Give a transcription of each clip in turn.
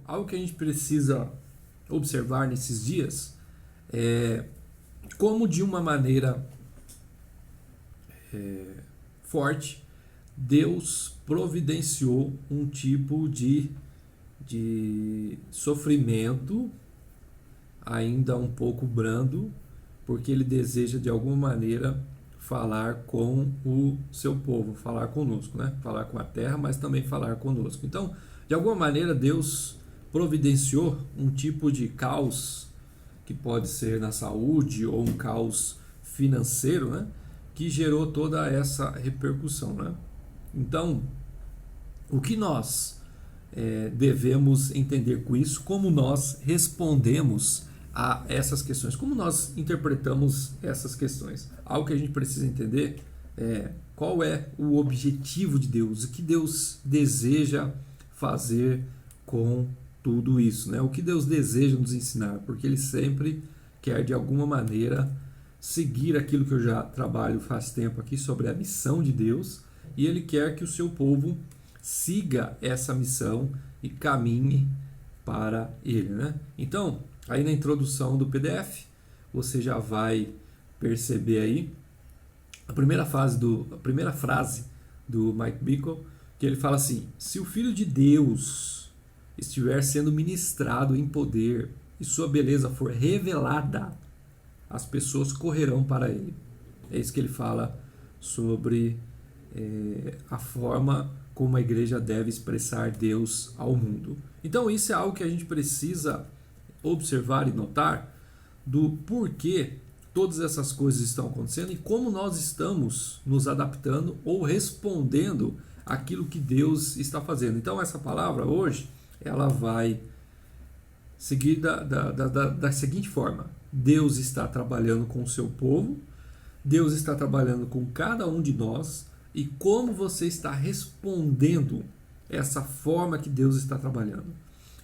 algo que a gente precisa observar nesses dias é como de uma maneira forte Deus providenciou um tipo de sofrimento ainda um pouco brando, porque ele deseja de alguma maneira falar com o seu povo, falar conosco, né? Falar com a terra, mas também falar conosco. Então, de alguma maneira, Deus providenciou um tipo de caos, que pode ser na saúde ou um caos financeiro, né? Que gerou toda essa repercussão, né? Então, o que nós devemos entender com isso, como nós respondemos a essas questões, como nós interpretamos essas questões. Algo que a gente precisa entender é qual é o objetivo de Deus, o que Deus deseja fazer com tudo isso, né? O que Deus deseja nos ensinar, porque Ele sempre quer de alguma maneira seguir aquilo que eu já trabalho faz tempo aqui sobre a missão de Deus, e Ele quer que o seu povo siga essa missão e caminhe para Ele, né? Então, aí na introdução do PDF, você já vai perceber aí a primeira frase do Mike Bickle, que ele fala assim: se o Filho de Deus estiver sendo ministrado em poder e sua beleza for revelada, as pessoas correrão para ele. É isso que ele fala sobre a forma como a igreja deve expressar Deus ao mundo. Então isso é algo que a gente precisa observar e notar do porquê todas essas coisas estão acontecendo e como nós estamos nos adaptando ou respondendo àquilo que Deus está fazendo. Então essa palavra hoje, ela vai seguir da seguinte forma: Deus está trabalhando com o seu povo, Deus está trabalhando com cada um de nós, e como você está respondendo essa forma que Deus está trabalhando.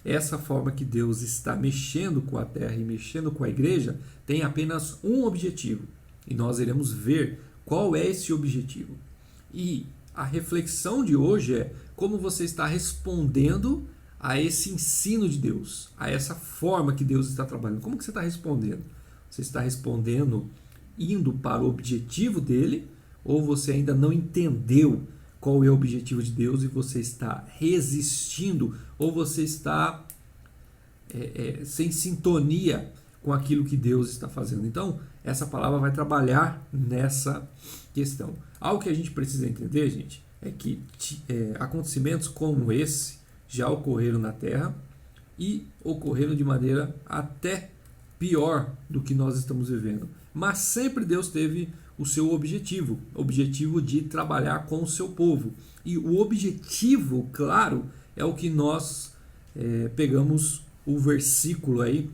Essa forma que Deus está mexendo com a terra e mexendo com a igreja tem apenas um objetivo, e nós iremos ver qual é esse objetivo. E a reflexão de hoje é como você está respondendo a esse ensino de Deus, a essa forma que Deus está trabalhando. Como que você está respondendo? Você está respondendo indo para o objetivo dele, ou você ainda não entendeu qual é o objetivo de Deus e você está resistindo, ou você está sem sintonia com aquilo que Deus está fazendo? Então, essa palavra vai trabalhar nessa questão. Algo que a gente precisa entender, gente, é que acontecimentos como esse já ocorreram na Terra e ocorreram de maneira até pior do que nós estamos vivendo. Mas sempre Deus teve o seu objetivo de trabalhar com o seu povo. E o objetivo, claro, é o que nós pegamos o versículo aí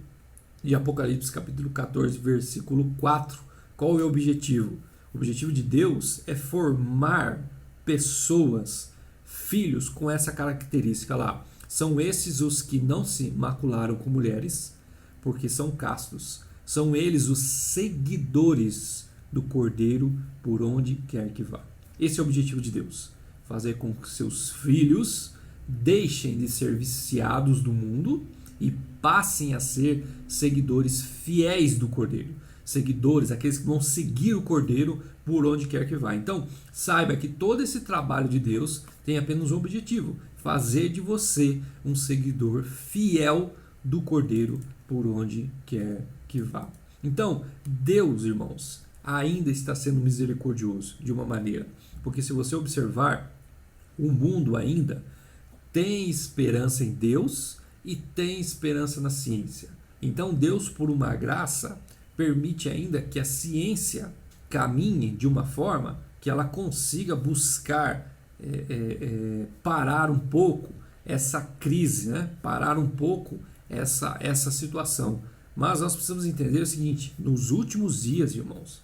de Apocalipse capítulo 14, versículo 4. Qual é o objetivo? O objetivo de Deus é formar pessoas, filhos com essa característica lá. São esses os que não se macularam com mulheres, porque são castos. São eles os seguidores do Cordeiro por onde quer que vá. Esse é o objetivo de Deus. Fazer com que seus filhos deixem de ser viciados do mundo e passem a ser seguidores fiéis do Cordeiro. Seguidores, aqueles que vão seguir o Cordeiro por onde quer que vá. Então, saiba que todo esse trabalho de Deus tem apenas um objetivo: fazer de você um seguidor fiel do Cordeiro por onde quer que vá. Então, Deus, irmãos, ainda está sendo misericordioso de uma maneira, porque se você observar, o mundo ainda tem esperança em Deus e tem esperança na ciência. Então Deus, por uma graça, permite ainda que a ciência caminhe de uma forma que ela consiga buscar parar um pouco essa crise, né? Parar um pouco essa situação. Mas nós precisamos entender o seguinte: nos últimos dias, irmãos,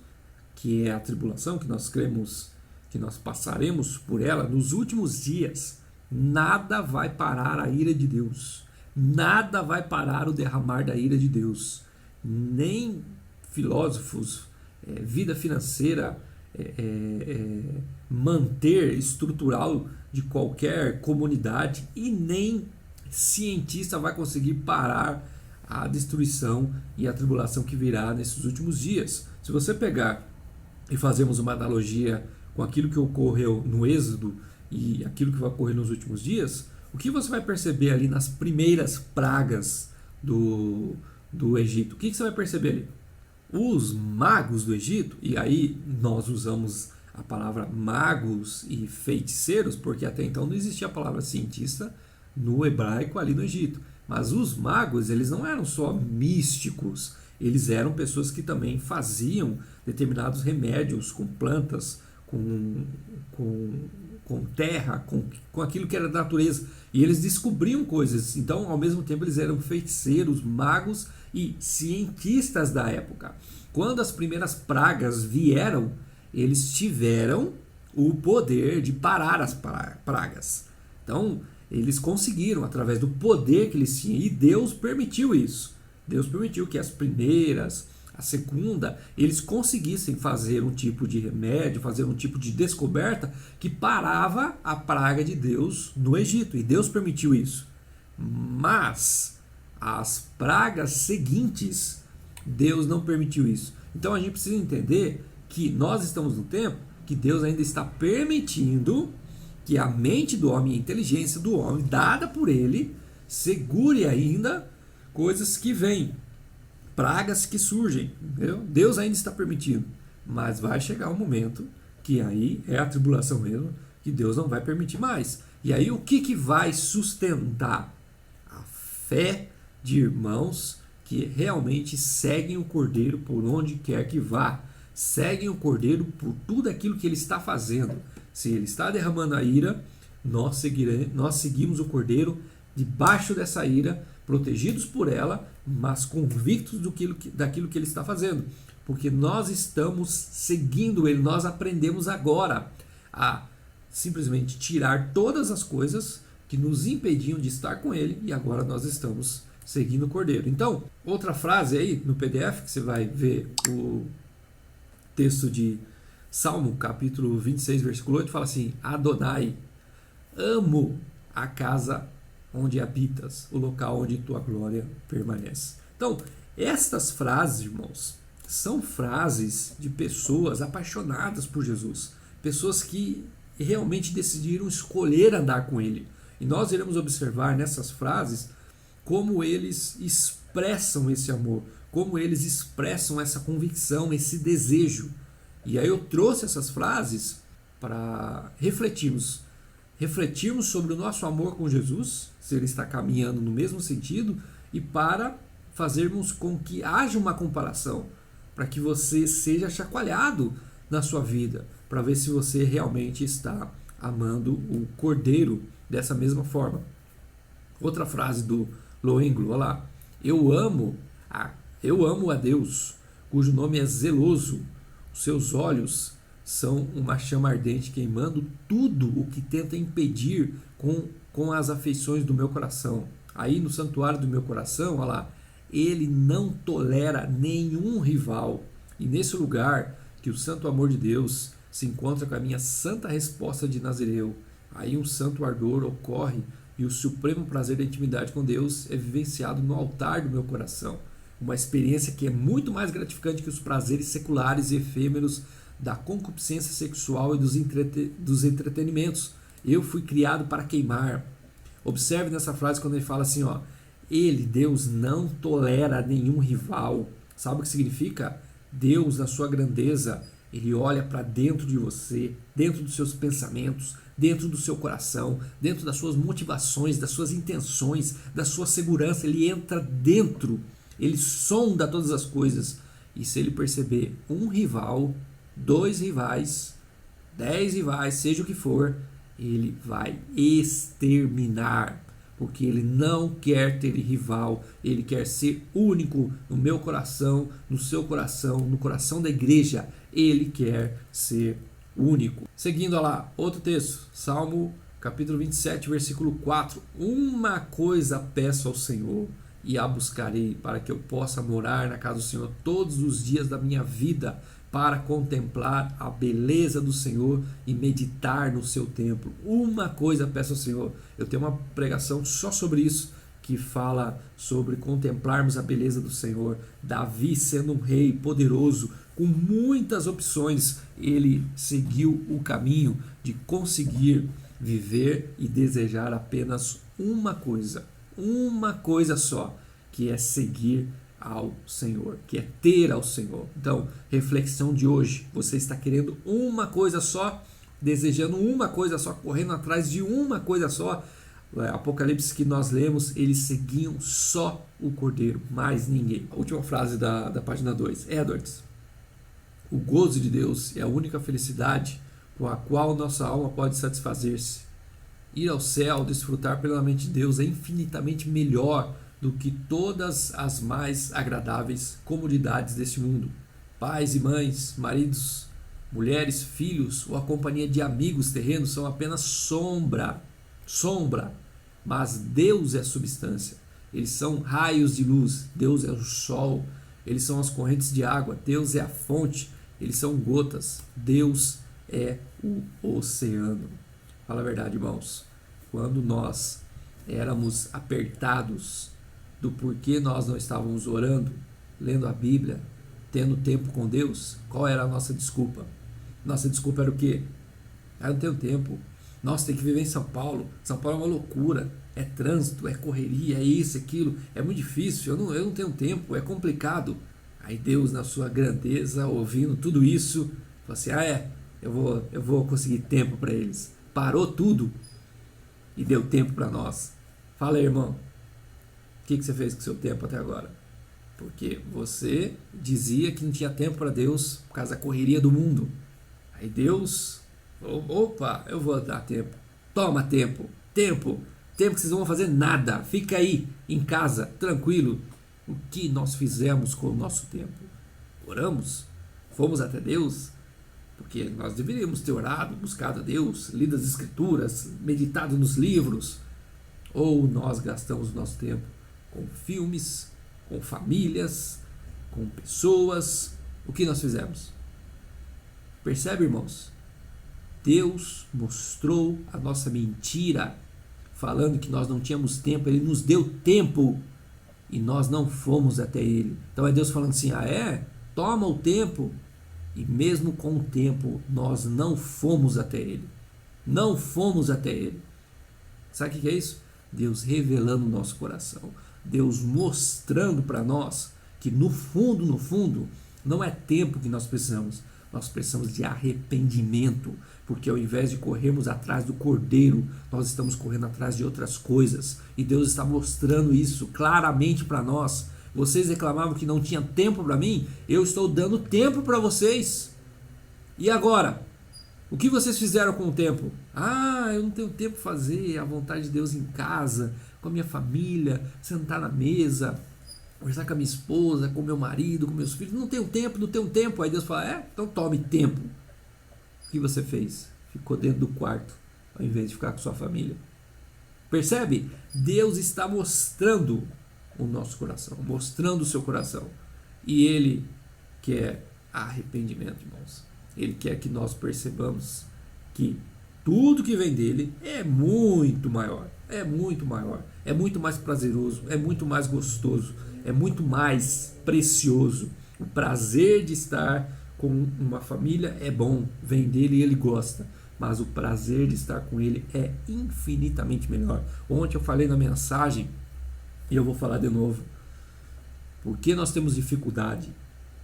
que é a tribulação, que nós cremos que nós passaremos por ela, nos últimos dias, nada vai parar a ira de Deus. Nada vai parar o derramar da ira de Deus. Nem filósofos, vida financeira, manter estrutural de qualquer comunidade, e nem cientista vai conseguir parar a destruição e a tribulação que virá nesses últimos dias. Se você pegar e fazermos uma analogia com aquilo que ocorreu no Êxodo e aquilo que vai ocorrer nos últimos dias, o que você vai perceber ali nas primeiras pragas do Egito? O que você vai perceber ali? Os magos do Egito, e aí nós usamos a palavra magos e feiticeiros, porque até então não existia a palavra cientista no hebraico ali no Egito. Mas os magos, eles não eram só místicos, eles eram pessoas que também faziam determinados remédios com plantas, com terra, com aquilo que era da natureza. E eles descobriam coisas. Então, ao mesmo tempo, eles eram feiticeiros, magos e cientistas da época. Quando as primeiras pragas vieram, eles tiveram o poder de parar as pragas. Então, eles conseguiram, através do poder que eles tinham, e Deus permitiu isso. Deus permitiu que as primeiras, a segunda, eles conseguissem fazer um tipo de remédio, fazer um tipo de descoberta que parava a praga de Deus no Egito. E Deus permitiu isso. Mas as pragas seguintes, Deus não permitiu isso. Então a gente precisa entender que nós estamos no tempo que Deus ainda está permitindo que a mente do homem, a inteligência do homem, dada por ele, segure ainda coisas que vêm, pragas que surgem. Entendeu? Deus ainda está permitindo, mas vai chegar um momento que aí é a tribulação mesmo, que Deus não vai permitir mais. E aí o que vai sustentar? A fé de irmãos que realmente seguem o Cordeiro por onde quer que vá, seguem o Cordeiro por tudo aquilo que ele está fazendo. Se ele está derramando a ira, nós seguimos o Cordeiro debaixo dessa ira, protegidos por ela, mas convictos daquilo que ele está fazendo. Porque nós estamos seguindo ele, nós aprendemos agora a simplesmente tirar todas as coisas que nos impediam de estar com ele, e agora nós estamos seguindo o Cordeiro. Então, outra frase aí no PDF, que você vai ver o texto de Salmo, capítulo 26, versículo 8, fala assim: Adonai, amo a casa onde habitas, o local onde tua glória permanece. Então, estas frases, irmãos, são frases de pessoas apaixonadas por Jesus, pessoas que realmente decidiram escolher andar com ele. E nós iremos observar nessas frases como eles expressam esse amor, como eles expressam essa convicção, esse desejo. E aí eu trouxe essas frases para refletirmos sobre o nosso amor com Jesus, se ele está caminhando no mesmo sentido, e para fazermos com que haja uma comparação, para que você seja chacoalhado na sua vida, para ver se você realmente está amando o Cordeiro dessa mesma forma. Outra frase do Loenglo, olha lá: eu amo a Deus, cujo nome é zeloso. Os seus olhos são uma chama ardente queimando tudo o que tenta impedir com as afeições do meu coração. Aí no santuário do meu coração, olha lá, ele não tolera nenhum rival. E nesse lugar que o santo amor de Deus se encontra com a minha santa resposta de Nazireu, aí um santo ardor ocorre e o supremo prazer da intimidade com Deus é vivenciado no altar do meu coração. Uma experiência que é muito mais gratificante que os prazeres seculares e efêmeros da concupiscência sexual e dos entretenimentos. Eu fui criado para queimar. Observe nessa frase quando ele fala assim, ó, Deus, não tolera nenhum rival. Sabe o que significa? Deus, na sua grandeza, ele olha para dentro de você, dentro dos seus pensamentos, dentro do seu coração, dentro das suas motivações, das suas intenções, da sua segurança. Ele entra dentro, ele sonda todas as coisas. E se ele perceber um rival, 2 rivais, 10 rivais, seja o que for, ele vai exterminar, porque ele não quer ter rival, ele quer ser único no meu coração, no seu coração, no coração da igreja. Ele quer ser único. Seguindo lá, outro texto, Salmo capítulo 27, versículo 4. Uma coisa peço ao Senhor e a buscarei, para que eu possa morar na casa do Senhor todos os dias da minha vida, para contemplar a beleza do Senhor e meditar no seu templo. Uma coisa peço ao Senhor. Eu tenho uma pregação só sobre isso, que fala sobre contemplarmos a beleza do Senhor. Davi, sendo um rei poderoso, com muitas opções, ele seguiu o caminho de conseguir viver e desejar apenas uma coisa só, que é seguir ao Senhor, que é ter ao Senhor. Então, reflexão de hoje: você está querendo uma coisa só, desejando uma coisa só, correndo atrás de uma coisa só? Apocalipse que nós lemos, eles seguiam só o Cordeiro, mais ninguém. A última frase da página 2. Edwards: o gozo de Deus é a única felicidade com a qual nossa alma pode satisfazer-se. Ir ao céu, desfrutar plenamente de Deus é infinitamente melhor do que todas as mais agradáveis comodidades deste mundo. Pais e mães, maridos, mulheres, filhos ou a companhia de amigos terrenos são apenas sombra, mas Deus é a substância. Eles são raios de luz, Deus é o sol. Eles são as correntes de água, Deus é a fonte. Eles são gotas, Deus é o oceano. Fala a verdade, irmãos. Quando nós éramos apertados do porquê nós não estávamos orando, lendo a Bíblia, tendo tempo com Deus, qual era a nossa desculpa? Nossa desculpa era o quê? Eu não tenho tempo. Nossa, tem que viver em São Paulo. São Paulo é uma loucura. É trânsito, é correria, é isso, aquilo. É muito difícil, eu não tenho tempo, é complicado. Aí Deus, na sua grandeza, ouvindo tudo isso, falou assim: eu vou conseguir tempo para eles. Parou tudo e deu tempo para nós. Fala aí, irmão, o que você fez com o seu tempo até agora? Porque você dizia que não tinha tempo para Deus por causa da correria do mundo. Aí Deus, opa, eu vou dar tempo. Toma tempo que vocês não vão fazer nada. Fica aí em casa, tranquilo. O que nós fizemos com o nosso tempo? Oramos? Fomos até Deus? Porque nós deveríamos ter orado, buscado a Deus, lido as Escrituras, meditado nos livros. Ou nós gastamos o nosso tempo com filmes, com famílias, com pessoas? O que nós fizemos? Percebe, irmãos? Deus mostrou a nossa mentira, falando que nós não tínhamos tempo. Ele nos deu tempo e nós não fomos até Ele. Então é Deus falando assim: toma o tempo. E mesmo com o tempo, nós não fomos até Ele. Não fomos até Ele. Sabe o que é isso? Deus revelando o nosso coração. Deus mostrando para nós que no fundo, não é tempo que nós precisamos. Nós precisamos de arrependimento, porque ao invés de corrermos atrás do Cordeiro, nós estamos correndo atrás de outras coisas. E Deus está mostrando isso claramente para nós. Vocês reclamavam que não tinha tempo para mim? Eu estou dando tempo para vocês. E agora? O que vocês fizeram com o tempo? Eu não tenho tempo para fazer a vontade de Deus em casa, com a minha família, sentar na mesa, conversar com a minha esposa, com meu marido, com meus filhos. Não tenho tempo. Aí Deus fala: então tome tempo. O que você fez? Ficou dentro do quarto, ao invés de ficar com sua família. Percebe? Deus está mostrando o nosso coração, mostrando o seu coração. E Ele quer arrependimento, irmãos. Ele quer que nós percebamos que tudo que vem dele é muito maior, é muito mais prazeroso, é muito mais gostoso, é muito mais precioso. O prazer de estar com uma família é bom, vem dele e ele gosta, mas o prazer de estar com ele é infinitamente melhor. Ontem eu falei na mensagem e eu vou falar de novo. Por que nós temos dificuldade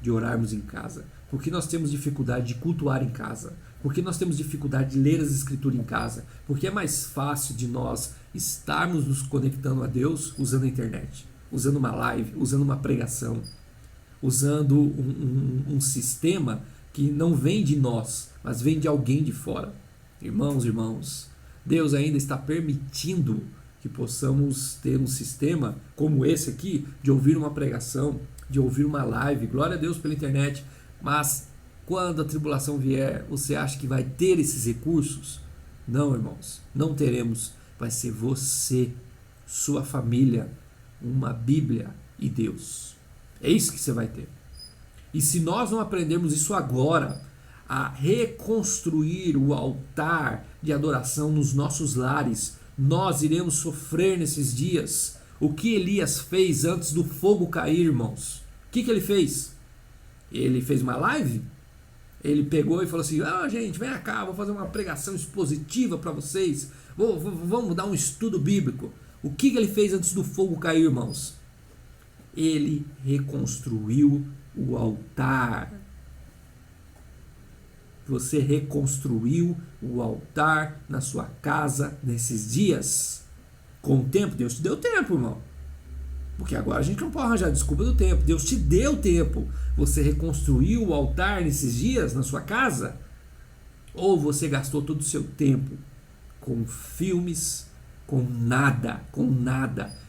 de orarmos em casa? Por que nós temos dificuldade de cultuar em casa? Por que nós temos dificuldade de ler as Escrituras em casa? Porque é mais fácil de nós estarmos nos conectando a Deus usando a internet, usando uma live, usando uma pregação, usando um sistema que não vem de nós, mas vem de alguém de fora. Irmãos, Deus ainda está permitindo que possamos ter um sistema como esse aqui, de ouvir uma pregação, de ouvir uma live, glória a Deus pela internet. Mas quando a tribulação vier, você acha que vai ter esses recursos? Não, irmãos, não teremos. Vai ser você, sua família, uma Bíblia e Deus. É isso que você vai ter. E se nós não aprendermos isso agora, a reconstruir o altar de adoração nos nossos lares, nós iremos sofrer nesses dias. O que Elias fez antes do fogo cair, irmãos? O que ele fez? Ele fez uma live? Ele pegou e falou assim: gente, vem cá, vou fazer uma pregação expositiva para vocês, vamos dar um estudo bíblico. O que ele fez antes do fogo cair, irmãos? Ele reconstruiu o altar. Você reconstruiu o altar na sua casa nesses dias? Com o tempo? Deus te deu tempo, irmão. Porque agora a gente não pode arranjar desculpa do tempo. Deus te deu tempo. Você reconstruiu o altar nesses dias na sua casa? Ou você gastou todo o seu tempo com filmes, com nada,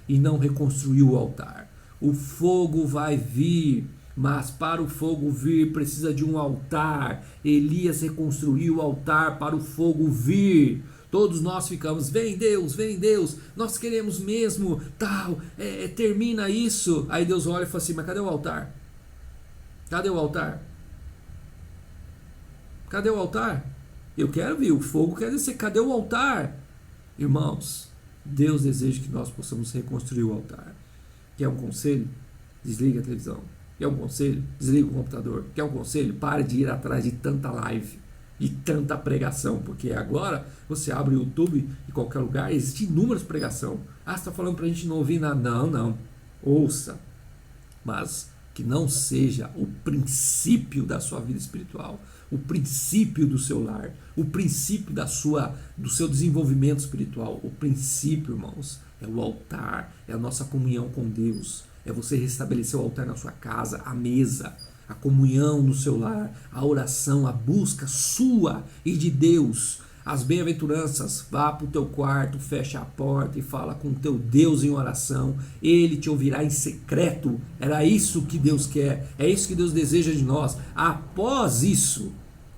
e não reconstruiu o altar? O fogo vai vir, mas para o fogo vir precisa de um altar. Elias reconstruiu o altar para o fogo vir. Todos nós ficamos: vem Deus, nós queremos mesmo, tal, termina isso. Aí Deus olha e fala assim: mas cadê o altar? Cadê o altar? Cadê o altar? Eu quero ver, o fogo quer dizer, cadê o altar? Irmãos, Deus deseja que nós possamos reconstruir o altar. Quer um conselho? Desliga a televisão. Quer um conselho? Desliga o computador. Quer um conselho? Pare de ir atrás de tanta live, de tanta pregação, porque agora você abre o YouTube em qualquer lugar, existe inúmeras pregação. Você está falando para a gente não ouvir nada? Não. Ouça, mas que não seja o princípio da sua vida espiritual, o princípio do seu lar, o princípio do seu desenvolvimento espiritual. O princípio, irmãos, é o altar, é a nossa comunhão com Deus, é você restabelecer o altar na sua casa, a mesa, a comunhão no seu lar, a oração, a busca sua e de Deus, as bem-aventuranças. Vá para o teu quarto, fecha a porta e fala com o teu Deus em oração. Ele te ouvirá em secreto. Era isso que Deus quer, é isso que Deus deseja de nós. Após isso,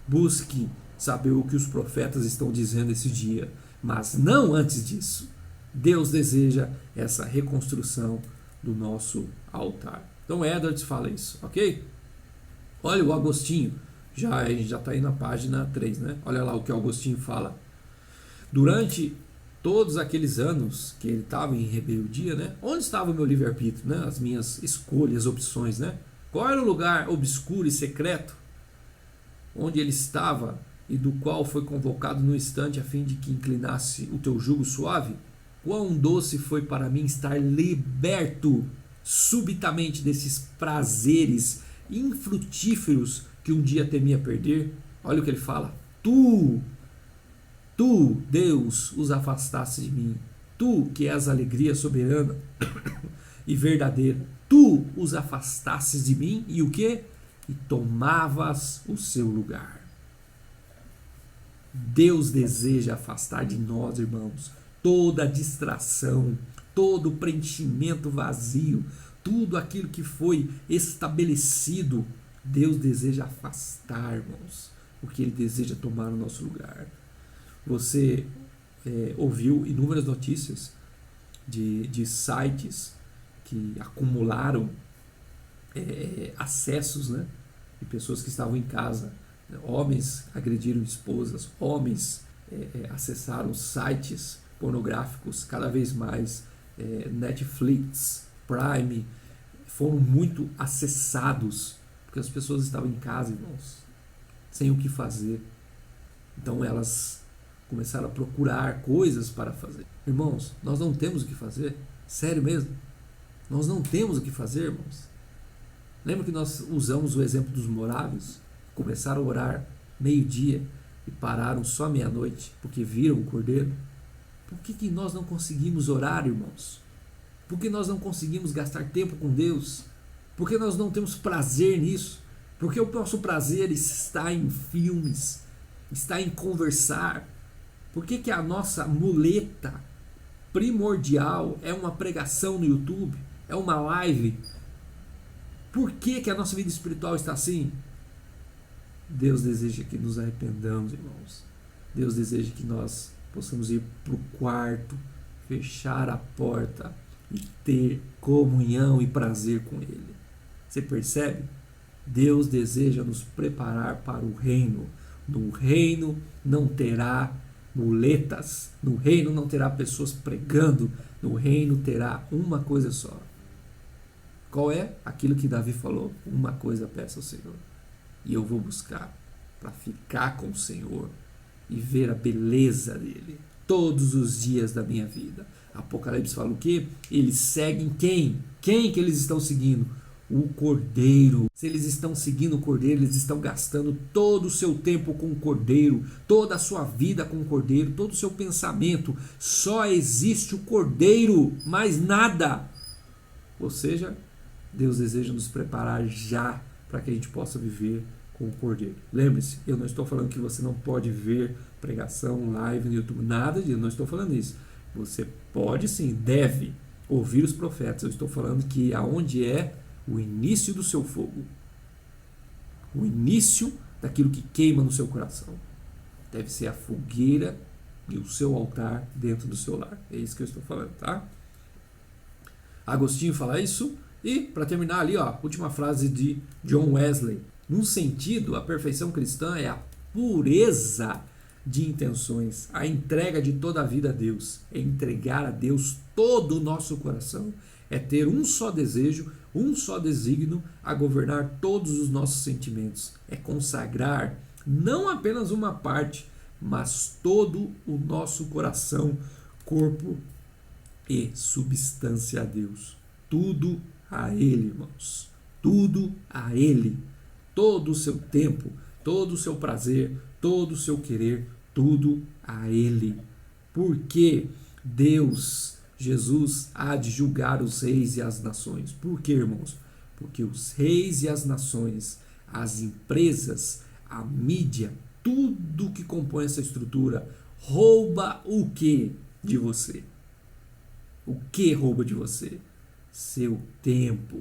busque saber o que os profetas estão dizendo esse dia, mas não antes disso. Deus deseja essa reconstrução do nosso altar. Então Edwards fala isso, ok? Olha o Agostinho, a gente já está aí na página 3, né? Olha lá o que o Agostinho fala. Durante todos aqueles anos que ele estava em rebeldia, né? Onde estava o meu livre-arbítrio, né? As minhas escolhas, opções, né? Qual era o lugar obscuro e secreto onde ele estava e do qual foi convocado no instante a fim de que inclinasse o teu jugo suave? Quão doce foi para mim estar liberto subitamente desses prazeres infrutíferos que um dia temia perder. Olha o que ele fala: tu, Deus, os afastaste de mim. Tu, que és a alegria soberana e verdadeira, tu os afastastes de mim e o que? E tomavas o seu lugar. Deus deseja afastar de nós, irmãos, toda distração, todo preenchimento vazio, tudo aquilo que foi estabelecido. Deus deseja afastar, irmãos, porque Ele deseja tomar o nosso lugar. Você ouviu inúmeras notícias de sites que acumularam acessos, né, de pessoas que estavam em casa. Homens agrediram esposas, homens acessaram sites pornográficos cada vez mais. Netflix, Prime, foram muito acessados, porque as pessoas estavam em casa, irmãos, sem o que fazer. Então elas começaram a procurar coisas para fazer. Irmãos, nós não temos o que fazer? Sério mesmo? Nós não temos o que fazer, irmãos? Lembra que nós usamos o exemplo dos morávios? Começaram a orar meio-dia e pararam só meia-noite, porque viram o cordeiro. Por que nós não conseguimos orar, irmãos? Por que nós não conseguimos gastar tempo com Deus? Por que nós não temos prazer nisso? Porque o nosso prazer está em filmes, está em conversar. Por que a nossa muleta primordial é uma pregação no YouTube, é uma live? Por que a nossa vida espiritual está assim? Deus deseja que nos arrependamos, irmãos. Deus deseja que nós possamos ir para o quarto, fechar a porta e ter comunhão e prazer com Ele. Você percebe? Deus deseja nos preparar para o reino. No reino não terá muletas, no reino não terá pessoas pregando, no reino terá uma coisa só. Qual é? Aquilo que Davi falou: uma coisa peço ao Senhor, e eu vou buscar, para ficar com o Senhor e ver a beleza dele todos os dias da minha vida. Apocalipse fala o quê? Eles seguem quem? Quem que eles estão seguindo? O Cordeiro. Se eles estão seguindo o Cordeiro, eles estão gastando todo o seu tempo com o Cordeiro, toda a sua vida com o Cordeiro, todo o seu pensamento. Só existe o Cordeiro, mais nada. Ou seja, Deus deseja nos preparar já para que a gente possa viver com o Cordeiro. Lembre-se, eu não estou falando que você não pode ver pregação, live no YouTube, nada disso, não estou falando isso. Você pode sim, deve ouvir os profetas. Eu estou falando que aonde é o início do seu fogo, o início daquilo que queima no seu coração, deve ser a fogueira e o seu altar dentro do seu lar. É isso que eu estou falando, tá? Agostinho fala isso. E, para terminar ali, ó, última frase de John Wesley. Num sentido, a perfeição cristã é a pureza de intenções, a entrega de toda a vida a Deus, é entregar a Deus todo o nosso coração, é ter um só desejo, um só desígnio a governar todos os nossos sentimentos, é consagrar não apenas uma parte, mas todo o nosso coração, corpo e substância a Deus. Tudo a Ele, irmãos, tudo a Ele, todo o seu tempo, todo o seu prazer, todo o seu querer, tudo a Ele. Porque Deus, Jesus, há de julgar os reis e as nações. Por quê, irmãos? Porque os reis e as nações, as empresas, a mídia, tudo que compõe essa estrutura, rouba o que de você? O que rouba de você? Seu tempo,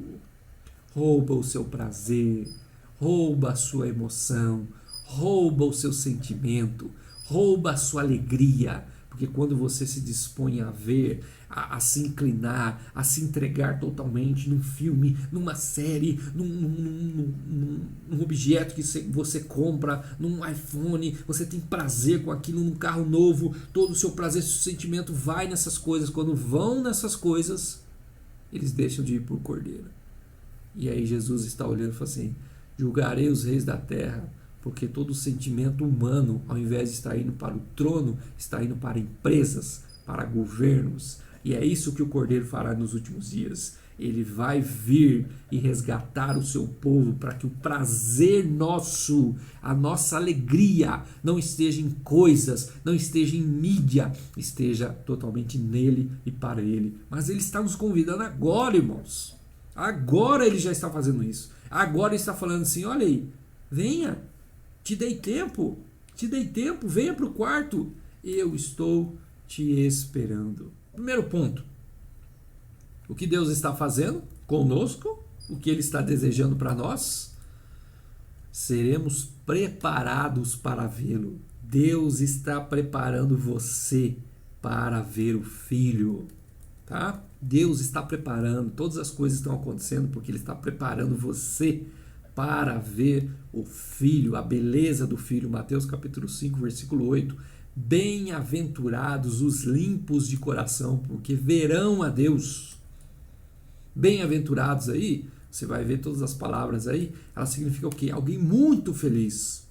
rouba o seu prazer, rouba a sua emoção, rouba o seu sentimento, rouba a sua alegria, porque quando você se dispõe a ver, a se inclinar, a se entregar totalmente num filme, numa série, num objeto que você compra, num iPhone, você tem prazer com aquilo, num carro novo, todo o seu prazer, seu sentimento vai nessas coisas. Quando vão nessas coisas, eles deixam de ir por Cordeiro. E aí Jesus está olhando e fala assim: julgarei os reis da terra, porque todo o sentimento humano, ao invés de estar indo para o trono, está indo para empresas, para governos. E é isso que o Cordeiro fará nos últimos dias. Ele vai vir e resgatar o seu povo para que o prazer nosso, a nossa alegria, não esteja em coisas, não esteja em mídia, esteja totalmente nele e para ele. Mas ele está nos convidando agora, irmãos. Agora ele já está fazendo isso. Agora ele está falando assim: olha aí, venha, te dei tempo, venha para o quarto, eu estou te esperando. Primeiro ponto: o que Deus está fazendo conosco, o que Ele está desejando para nós, seremos preparados para vê-lo. Deus está preparando você para ver o Filho, tá? Deus está preparando, todas as coisas estão acontecendo porque Ele está preparando você para ver o Filho, a beleza do Filho. Mateus capítulo 5, versículo 8. Bem-aventurados os limpos de coração, porque verão a Deus. Bem-aventurados aí, você vai ver todas as palavras aí, elas significam o quê? Alguém muito feliz,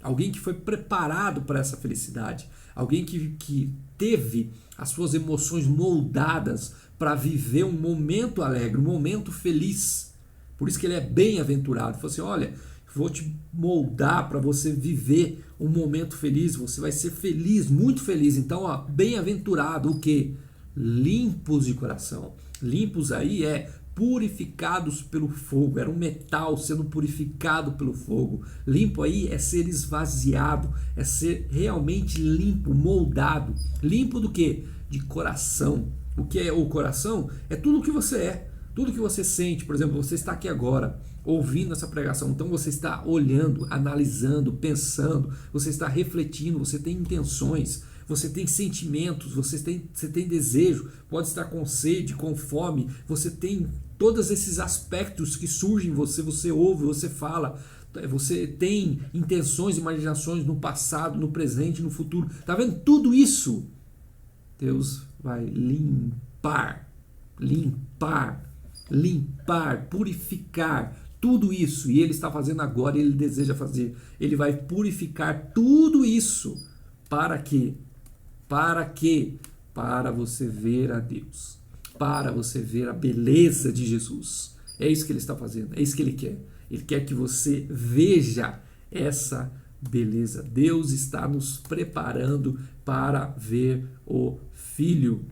alguém que foi preparado para essa felicidade, alguém que teve as suas emoções moldadas para viver um momento alegre, um momento feliz. Por isso que ele é bem-aventurado. Ele falou assim: olha, vou te moldar para você viver um momento feliz, você vai ser feliz, muito feliz. Então, ó, bem-aventurado, o quê? Limpos de coração. Limpos aí é purificados pelo fogo, era um metal sendo purificado pelo fogo. Limpo aí é ser esvaziado, é ser realmente limpo, moldado. Limpo do quê? De coração. O que é o coração? É tudo o que você é, tudo que você sente. Por exemplo, você está aqui agora ouvindo essa pregação, então você está olhando, analisando, pensando, você está refletindo, você tem intenções, você tem sentimentos, você tem desejo, pode estar com sede, com fome, você tem todos esses aspectos que surgem em você, você ouve, você fala, você tem intenções, imaginações no passado, no presente, no futuro. Tá vendo? Tudo isso Deus vai limpar, purificar tudo isso. E Ele está fazendo agora, Ele deseja fazer. Ele vai purificar tudo isso. Para quê? Para quê? Para você ver a Deus. Para você ver a beleza de Jesus. É isso que Ele está fazendo, é isso que Ele quer. Ele quer que você veja essa beleza. Deus está nos preparando para ver o Filho.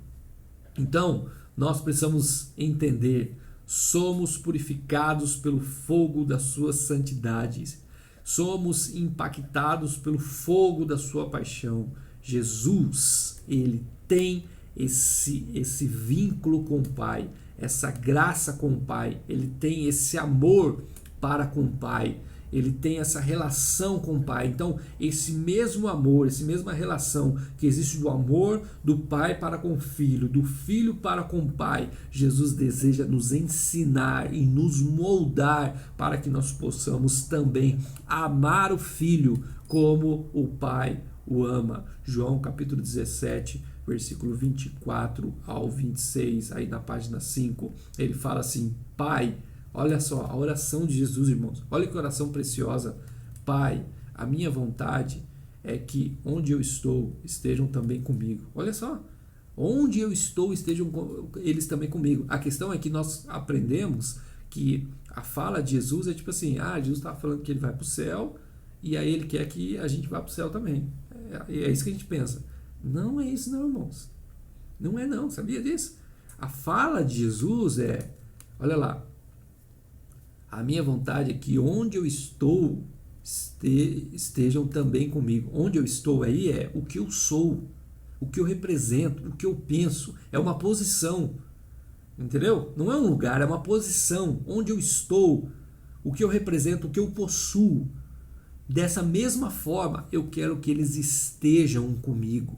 Então, nós precisamos entender, somos purificados pelo fogo da sua santidade. Somos impactados pelo fogo da sua paixão. Jesus, Ele tem esse vínculo com o Pai, essa graça com o Pai, Ele tem esse amor para com o Pai, Ele tem essa relação com o Pai. Então, esse mesmo amor, essa mesma relação que existe do amor do Pai para com o Filho, do Filho para com o Pai, Jesus deseja nos ensinar e nos moldar para que nós possamos também amar o Filho como o Pai o ama. João capítulo 17, versículo 24 ao 26, aí na página 5, ele fala assim: Pai, olha só, a oração de Jesus, irmãos, olha que oração preciosa. Pai, a minha vontade é que onde eu estou, estejam também comigo. Olha só, onde eu estou, estejam eles também comigo. A questão é que nós aprendemos que a fala de Jesus é tipo assim, Jesus estava falando que ele vai para o céu, e aí ele quer que a gente vá para o céu também. É isso que a gente pensa. Não é isso não, irmãos. Não é não, sabia disso? A fala de Jesus é, olha lá, a minha vontade é que onde eu estou, estejam também comigo. Onde eu estou aí é o que eu sou, o que eu represento, o que eu penso. É uma posição, entendeu? Não é um lugar, é uma posição. Onde eu estou, o que eu represento, o que eu possuo. Dessa mesma forma, eu quero que eles estejam comigo.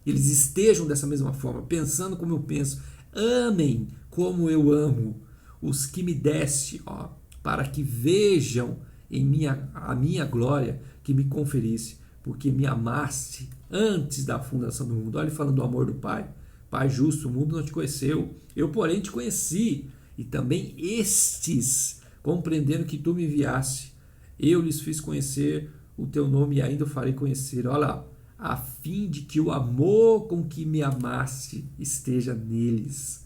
Eles estejam dessa mesma forma, pensando como eu penso. Amem como eu amo. Os que me deste, para que vejam em a minha glória que me conferisse, porque me amaste antes da fundação do mundo. Olha ele falando do amor do Pai. Pai justo, o mundo não te conheceu, eu porém te conheci, e também estes, compreendendo que tu me enviaste, eu lhes fiz conhecer o teu nome e ainda o farei conhecer. Olha lá, a fim de que o amor com que me amaste esteja neles.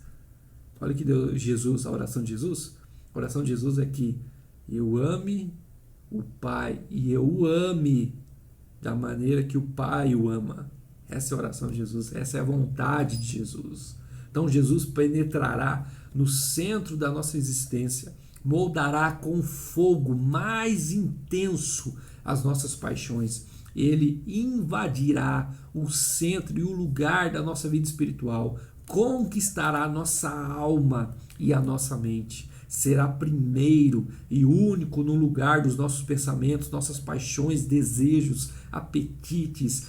Olha que deu Jesus, a oração de Jesus. A oração de Jesus é que eu ame o Pai e eu o ame da maneira que o Pai o ama. Essa é a oração de Jesus, essa é a vontade de Jesus. Então Jesus penetrará no centro da nossa existência, moldará com fogo mais intenso as nossas paixões. Ele invadirá o centro e o lugar da nossa vida espiritual, conquistará a nossa alma e a nossa mente. Será primeiro e único no lugar dos nossos pensamentos, nossas paixões, desejos, apetites,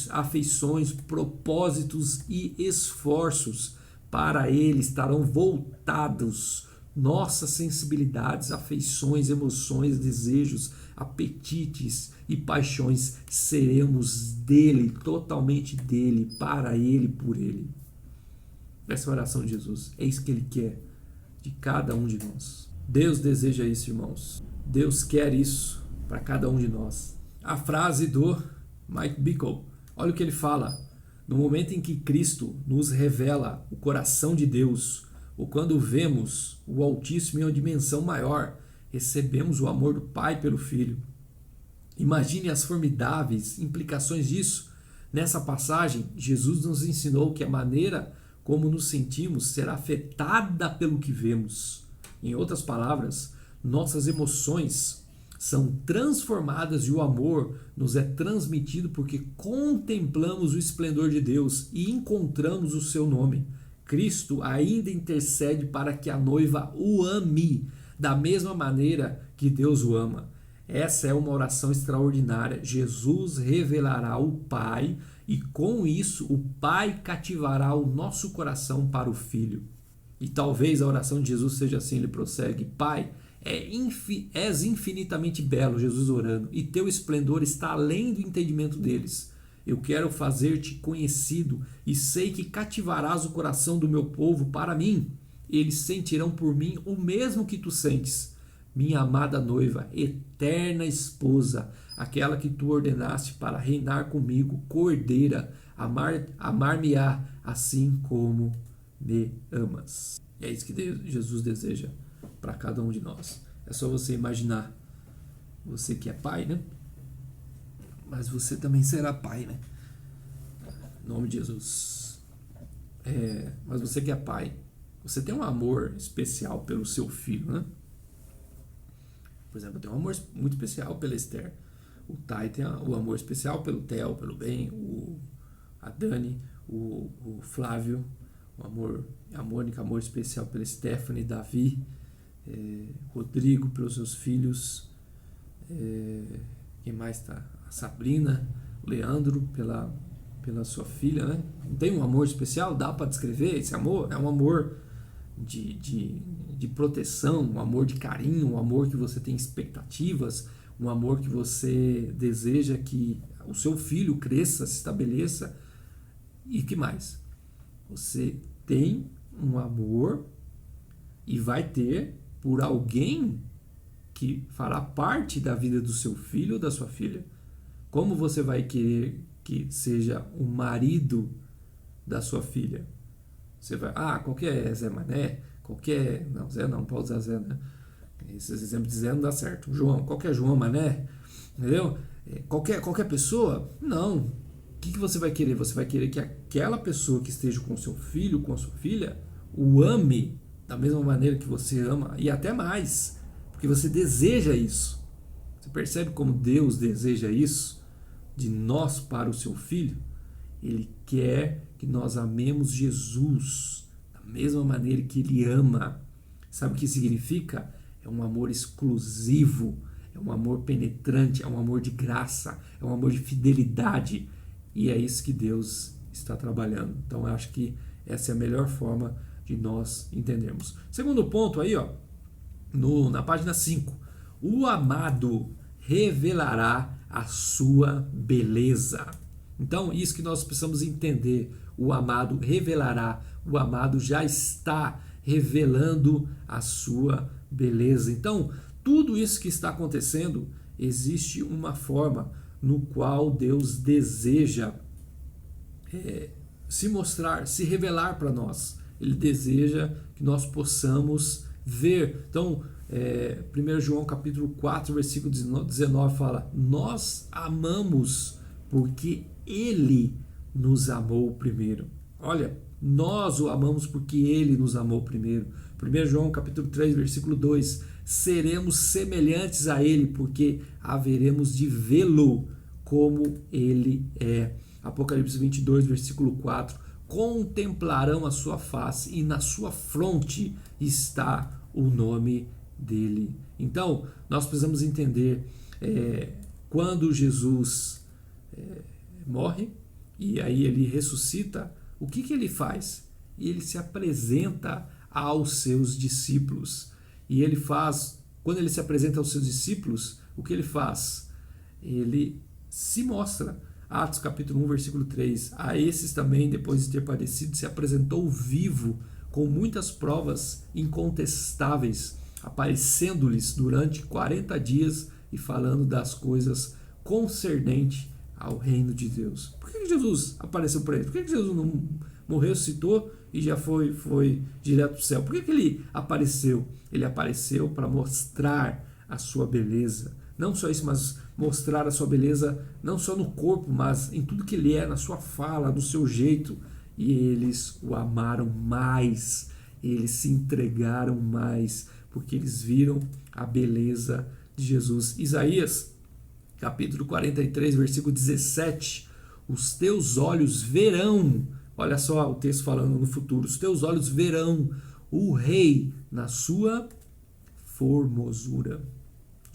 afeições, propósitos e esforços. Para ele estarão voltados nossas sensibilidades, afeições, emoções, desejos, apetites e paixões. Seremos dele, totalmente dele, para ele, por ele. Essa é a oração de Jesus. É isso que ele quer de cada um de nós. Deus deseja isso, irmãos. Deus quer isso para cada um de nós. A frase do Mike Bickle, olha o que ele fala. No momento em que Cristo nos revela o coração de Deus, ou quando vemos o Altíssimo em uma dimensão maior, recebemos o amor do Pai pelo Filho. Imagine as formidáveis implicações disso. Nessa passagem, Jesus nos ensinou que a maneira como nos sentimos será afetada pelo que vemos. Em outras palavras, nossas emoções são transformadas e o amor nos é transmitido porque contemplamos o esplendor de Deus e encontramos o seu nome. Cristo ainda intercede para que a noiva o ame da mesma maneira que Deus o ama. Essa é uma oração extraordinária. Jesus revelará o Pai e com isso o Pai cativará o nosso coração para o Filho. E talvez a oração de Jesus seja assim, ele prossegue: Pai, és infinitamente belo, Jesus orando, e teu esplendor está além do entendimento deles. Eu quero fazer-te conhecido e sei que cativarás o coração do meu povo para mim. Eles sentirão por mim o mesmo que tu sentes. Minha amada noiva, eterna esposa, aquela que tu ordenaste para reinar comigo, cordeira, amar-me-á assim como me amas. E é isso que Jesus deseja para cada um de nós. É só você imaginar, você que é pai, né? Mas você também será pai, né? Em nome de Jesus. Mas você que é pai, você tem um amor especial pelo seu filho, né? Por exemplo, eu tenho um amor muito especial pela Esther. O Tai tem o amor especial pelo Theo, pelo Ben, a Dani, o Flávio, a Mônica, amor especial pela Stephanie, Davi, Rodrigo, pelos seus filhos, quem mais tá? A Sabrina, o Leandro, pela sua filha, né? Não tem um amor especial? Dá para descrever esse amor? É um amor de proteção, um amor de carinho, um amor que você tem expectativas, um amor que você deseja que o seu filho cresça, se estabeleça. E que mais? Você tem um amor e vai ter por alguém que fará parte da vida do seu filho ou da sua filha. Como você vai querer que seja o marido da sua filha? Você vai, qualquer Zé Mané, qualquer... Não, Zé não pode usar Zé, né? Esses exemplos de Zé não dá certo. João, qualquer João Mané, entendeu? Qualquer pessoa? Não. O que você vai querer? Você vai querer que aquela pessoa que esteja com seu filho, com a sua filha, o ame da mesma maneira que você ama, e até mais, porque você deseja isso. Você percebe como Deus deseja isso de nós para o seu filho? Ele quer que nós amemos Jesus da mesma maneira que ele ama. Sabe o que significa? É um amor exclusivo, é um amor penetrante, é um amor de graça, é um amor de fidelidade. E é isso que Deus está trabalhando. Então eu acho que essa é a melhor forma de nós entendermos. Segundo ponto aí, ó, na página 5. O amado revelará a sua beleza. Então, isso que nós precisamos entender. O amado revelará, o amado já está revelando a sua beleza. Então, tudo isso que está acontecendo, existe uma forma no qual Deus deseja se mostrar, se revelar para nós. Ele deseja que nós possamos ver. Então, 1 João capítulo 4, versículo 19 fala: nós amamos porque Ele nos amou primeiro. Olha, nós o amamos porque Ele nos amou primeiro. 1 João capítulo 3, versículo 2: seremos semelhantes a Ele porque haveremos de vê-lo como Ele é. Apocalipse 22, versículo 4: contemplarão a sua face e na sua fronte está o nome dele. Então, nós precisamos entender, quando Jesus morre e aí ele ressuscita, o que ele faz? Ele se apresenta aos seus discípulos. E ele faz, quando ele se apresenta aos seus discípulos, o que ele faz? Ele se mostra. Atos capítulo 1, versículo 3. A esses também, depois de ter padecido, se apresentou vivo, com muitas provas incontestáveis, aparecendo-lhes durante 40 dias e falando das coisas concernentes ao reino de Deus. Por que Jesus apareceu para ele? Por que Jesus não morreu, ressuscitou e já foi direto para o céu? Por que ele apareceu? Ele apareceu para mostrar a sua beleza. Não só isso, mas mostrar a sua beleza não só no corpo, mas em tudo que ele é, na sua fala, no seu jeito. E eles o amaram mais, eles se entregaram mais, porque eles viram a beleza de Jesus. Isaías, capítulo 43, versículo 17: os teus olhos verão, olha só o texto falando no futuro, os teus olhos verão o Rei na sua formosura.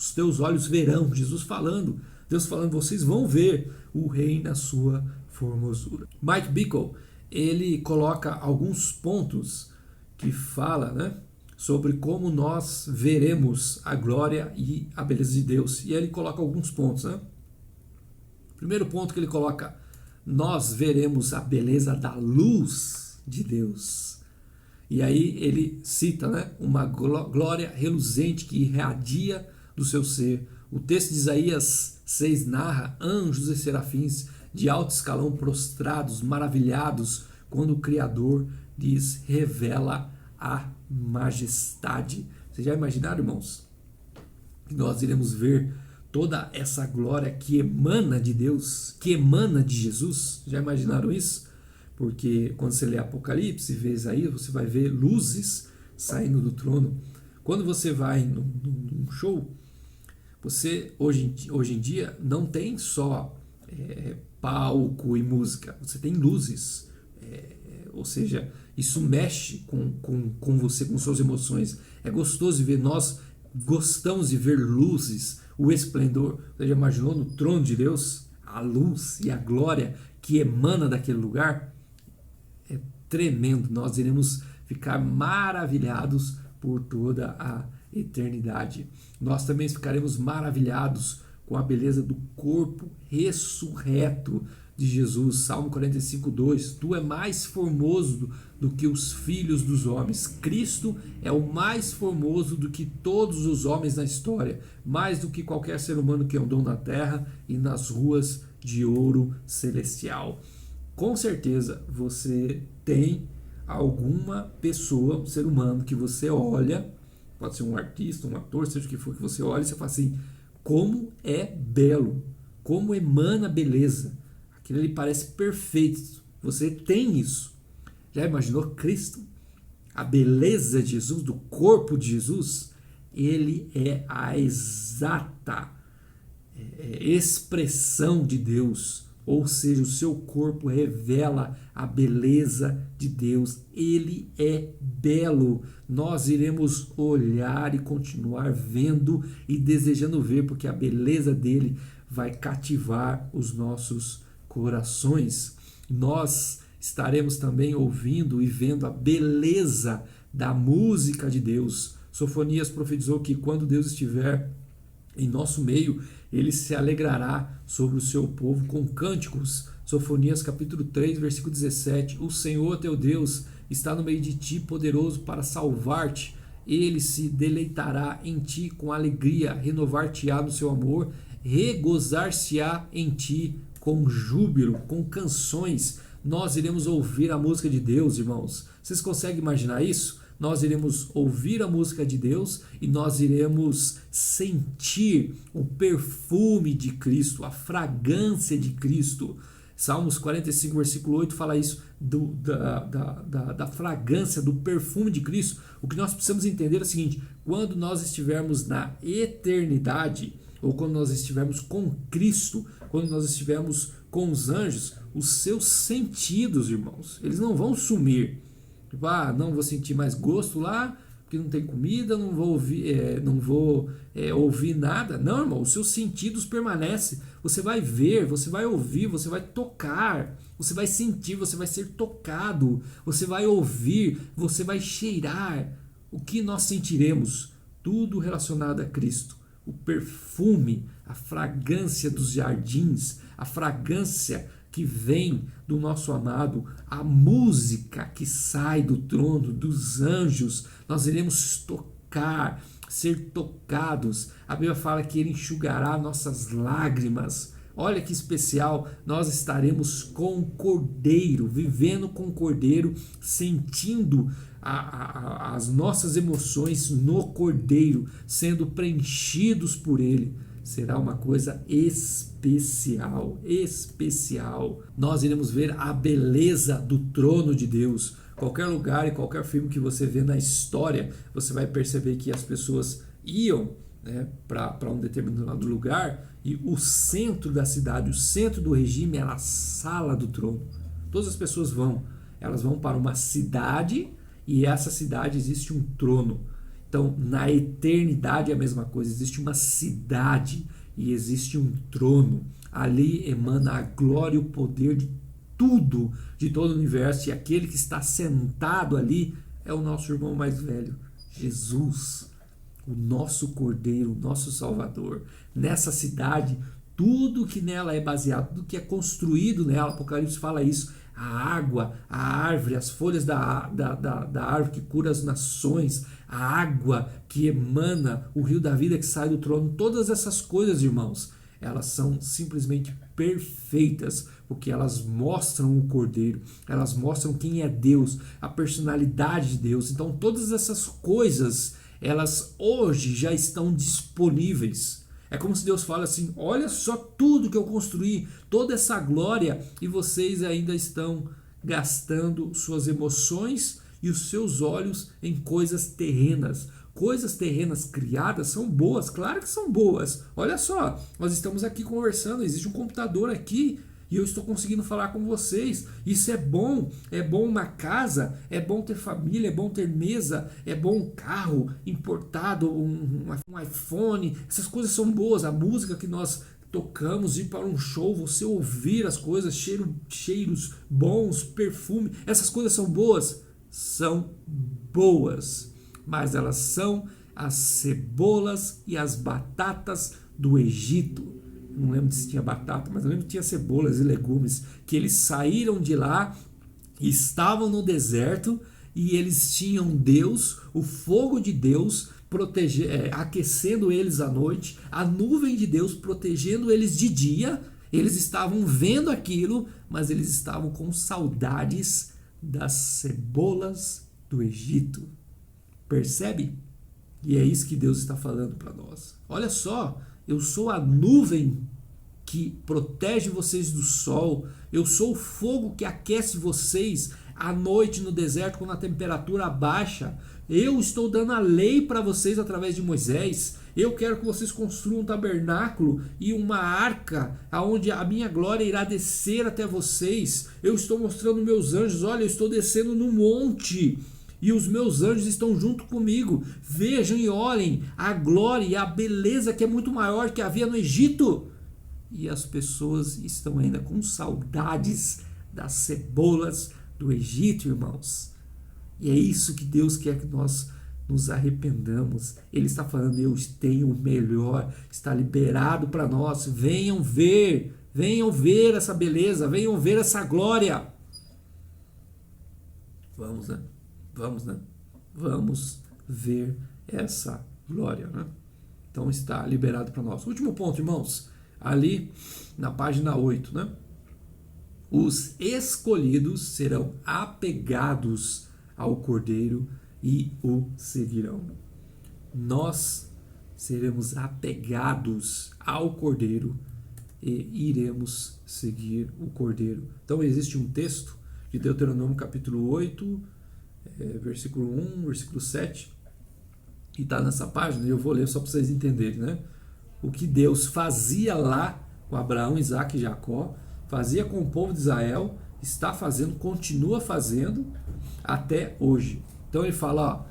os teus olhos verão. Jesus falando, Deus falando, vocês vão ver o rei na sua formosura. Mike Bickle, ele coloca alguns pontos que fala, né, sobre como nós veremos a glória e a beleza de Deus. E ele coloca alguns pontos, né? Primeiro ponto que ele coloca: nós veremos a beleza da luz de Deus. E aí ele cita, né, uma glória reluzente que irradia do seu ser. O texto de Isaías 6 narra anjos e serafins de alto escalão prostrados, maravilhados, quando o Criador lhes revela a majestade. Vocês já imaginaram, irmãos, que nós iremos ver toda essa glória que emana de Deus, que emana de Jesus? Já imaginaram isso? Porque quando você lê Apocalipse, vê Isaías, você vai ver luzes saindo do trono. Quando você vai num show, você hoje em dia não tem só palco e música, você tem luzes, ou seja, isso mexe com você, com suas emoções. É gostoso de ver, nós gostamos de ver luzes, o esplendor. Você já imaginou no trono de Deus a luz e a glória que emana daquele lugar? É tremendo, nós iremos ficar maravilhados por toda a eternidade. Nós também ficaremos maravilhados com a beleza do corpo ressurreto de Jesus. Salmo 45:2, tu é mais formoso do que os filhos dos homens. Cristo é o mais formoso do que todos os homens na história, mais do que qualquer ser humano que andou na terra e nas ruas de ouro celestial. Com certeza você tem alguma pessoa, um ser humano que você olha, pode ser um artista, um ator, seja o que for, que você olha e você fala assim: como é belo, como emana beleza, aquilo ali parece perfeito. Você tem isso. Já imaginou Cristo? A beleza de Jesus, do corpo de Jesus? Ele é a exata expressão de Deus, ou seja, o seu corpo revela a beleza de Deus. Ele é belo. Nós iremos olhar e continuar vendo e desejando ver, porque a beleza dele vai cativar os nossos corações. Nós estaremos também ouvindo e vendo a beleza da música de Deus. Sofonias profetizou que quando Deus estiver em nosso meio, ele se alegrará sobre o seu povo com cânticos. Sofonias capítulo 3, versículo 17. O Senhor teu Deus está no meio de ti, poderoso para salvar-te. Ele se deleitará em ti com alegria, renovar-te-á no seu amor, regozijar-se-á em ti com júbilo, com canções. Nós iremos ouvir a música de Deus, irmãos. Vocês conseguem imaginar isso? Nós iremos ouvir a música de Deus e nós iremos sentir o perfume de Cristo, a fragrância de Cristo. Salmos 45, versículo 8 fala isso, da fragrância, do perfume de Cristo. O que nós precisamos entender é o seguinte: quando nós estivermos na eternidade, ou quando nós estivermos com Cristo, quando nós estivermos com os anjos, os seus sentidos, irmãos, eles não vão sumir. Tipo, não vou sentir mais gosto lá, porque não tem comida, não vou ouvir nada. Não, irmão, os seus sentidos permanecem. Você vai ver, você vai ouvir, você vai tocar, você vai sentir, você vai ser tocado, você vai ouvir, você vai cheirar. O que nós sentiremos? Tudo relacionado a Cristo. O perfume, a fragrância dos jardins, a fragrância que vem do nosso amado, a música que sai do trono, dos anjos. Nós iremos tocar, ser tocados. A Bíblia fala que ele enxugará nossas lágrimas. Olha que especial, nós estaremos com o Cordeiro, vivendo com o Cordeiro, sentindo as nossas emoções no Cordeiro, sendo preenchidos por ele. Será uma coisa especial, especial. Nós iremos ver a beleza do trono de Deus. Qualquer lugar e qualquer filme que você vê na história, você vai perceber que as pessoas iam, né, para um determinado lugar, e o centro da cidade, o centro do regime era a sala do trono. Todas as pessoas elas vão para uma cidade, e essa cidade existe um trono. Então, na eternidade é a mesma coisa. Existe uma cidade e existe um trono. Ali emana a glória e o poder de tudo, de todo o universo. E aquele que está sentado ali é o nosso irmão mais velho, Jesus, o nosso Cordeiro, o nosso Salvador. Nessa cidade, tudo que nela é baseado, tudo que é construído nela, Apocalipse fala isso, a água, a árvore, as folhas da árvore que cura as nações, a água que emana o rio da vida que sai do trono, todas essas coisas, irmãos, elas são simplesmente perfeitas, porque elas mostram o Cordeiro, elas mostram quem é Deus, a personalidade de Deus. Então todas essas coisas, elas hoje já estão disponíveis. É como se Deus fala assim, olha só tudo que eu construí, toda essa glória, e vocês ainda estão gastando suas emoções e os seus olhos em coisas terrenas. Coisas terrenas criadas são boas, claro que são boas. Olha só, nós estamos aqui conversando, existe um computador aqui e eu estou conseguindo falar com vocês. Isso é bom uma casa, é bom ter família, é bom ter mesa, é bom um carro importado, um iPhone, essas coisas são boas. A música que nós tocamos, ir para um show, você ouvir as coisas, cheiros bons, perfume, essas coisas são boas? São boas, mas elas são as cebolas e as batatas do Egito. Não lembro se tinha batata, mas eu lembro que tinha cebolas e legumes, que eles saíram de lá, estavam no deserto e eles tinham Deus, o fogo de Deus, aquecendo eles à noite, a nuvem de Deus protegendo eles de dia. Eles estavam vendo aquilo, mas eles estavam com saudades das cebolas do Egito. Percebe? E é isso que Deus está falando para nós. Olha só, eu sou a nuvem que protege vocês do sol, eu sou o fogo que aquece vocês à noite no deserto quando a temperatura baixa. Eu estou dando a lei para vocês através de Moisés. Eu quero que vocês construam um tabernáculo e uma arca aonde a minha glória irá descer até vocês. Eu estou mostrando meus anjos, olha, eu estou descendo no monte e os meus anjos estão junto comigo. Vejam e olhem a glória e a beleza que é muito maior que havia no Egito. E as pessoas estão ainda com saudades das cebolas do Egito, irmãos. E é isso que Deus quer que nós nos arrependamos. Ele está falando, eu tenho o melhor, está liberado para nós. Venham ver essa beleza, venham ver essa glória. Vamos, né? Vamos ver essa glória, né? Então está liberado para nós. Último ponto, irmãos, ali na página 8, né? Os escolhidos serão apegados ao Cordeiro e o seguirão. Nós seremos apegados ao Cordeiro e iremos seguir o Cordeiro. Então existe um texto de Deuteronômio capítulo 8, versículo 1, versículo 7, e está nessa página, e eu vou ler só para vocês entenderem, né? O que Deus fazia lá com Abraão, Isaac e Jacó, fazia com o povo de Israel, está fazendo, continua fazendo até hoje. Então ele fala,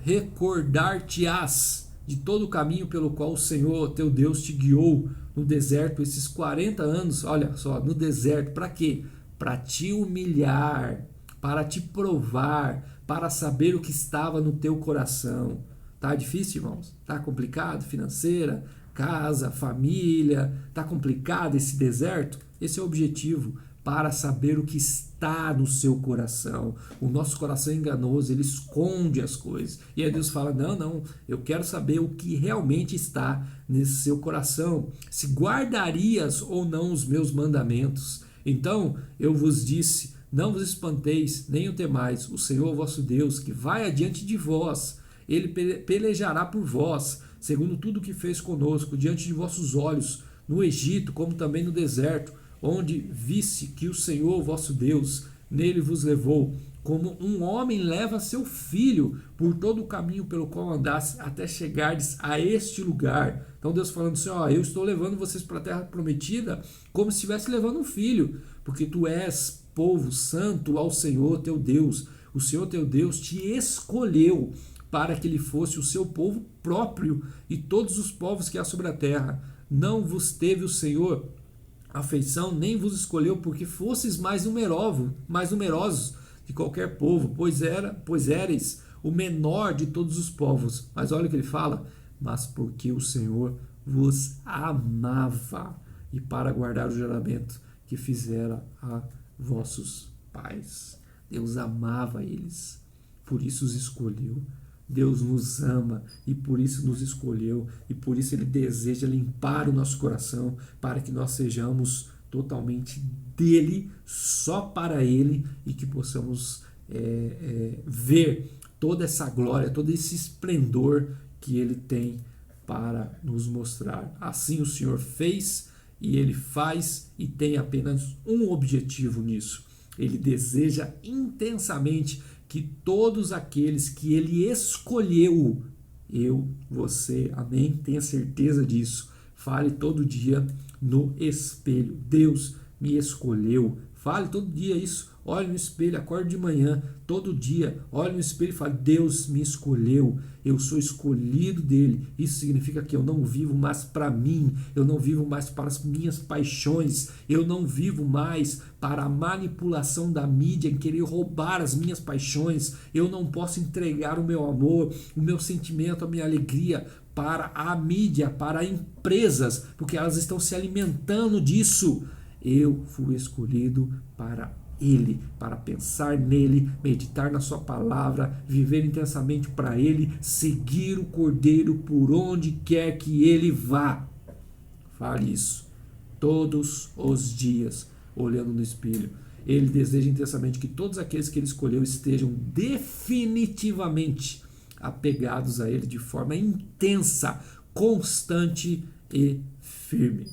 recordar-te-ás de todo o caminho pelo qual o Senhor teu Deus te guiou no deserto esses 40 anos, olha só, no deserto, para quê? Para te humilhar, para te provar, para saber o que estava no teu coração. Tá difícil, irmãos? Tá complicado? Financeira, casa, família, tá complicado esse deserto? Esse é o objetivo, para saber o que está no seu coração. O nosso coração é enganoso, ele esconde as coisas. E aí Deus fala, não, eu quero saber o que realmente está nesse seu coração. Se guardarias ou não os meus mandamentos. Então eu vos disse, não vos espanteis, nem o temais. O Senhor vosso Deus, que vai adiante de vós, ele pelejará por vós, segundo tudo o que fez conosco, diante de vossos olhos, no Egito, como também no deserto, onde visse que o Senhor vosso Deus nele vos levou, como um homem leva seu filho por todo o caminho pelo qual andasse até chegardes a este lugar. Então Deus falando assim, eu estou levando vocês para a terra prometida como se estivesse levando um filho, porque tu és povo santo ao Senhor teu Deus. O Senhor teu Deus te escolheu para que ele fosse o seu povo próprio e todos os povos que há sobre a terra. Não vos teve o Senhor afeição, nem vos escolheu porque fosseis mais numerosos de qualquer povo, pois éreis o menor de todos os povos. Mas olha o que ele fala, mas porque o Senhor vos amava e para guardar o juramento que fizera a vossos pais. Deus amava eles, por isso os escolheu. Deus nos ama e por isso nos escolheu e por isso Ele deseja limpar o nosso coração para que nós sejamos totalmente dele, só para Ele, e que possamos ver toda essa glória, todo esse esplendor que Ele tem para nos mostrar. Assim o Senhor fez e Ele faz e tem apenas um objetivo nisso. Ele deseja intensamente que todos aqueles que Ele escolheu, eu, você, amém? Tenha certeza disso. Fale todo dia no espelho. Deus me escolheu. Fale todo dia isso. Olhe no espelho, acorde de manhã, todo dia. Olhe no espelho e fale, Deus me escolheu. Eu sou escolhido dele. Isso significa que eu não vivo mais para mim. Eu não vivo mais para as minhas paixões. Eu não vivo mais para a manipulação da mídia em querer roubar as minhas paixões. Eu não posso entregar o meu amor, o meu sentimento, a minha alegria para a mídia, para empresas, porque elas estão se alimentando disso. Eu fui escolhido para Ele, para pensar nele, meditar na sua palavra, viver intensamente para Ele, seguir o Cordeiro por onde quer que Ele vá. Fale isso todos os dias, olhando no espelho. Ele deseja intensamente que todos aqueles que Ele escolheu estejam definitivamente apegados a Ele de forma intensa, constante e firme.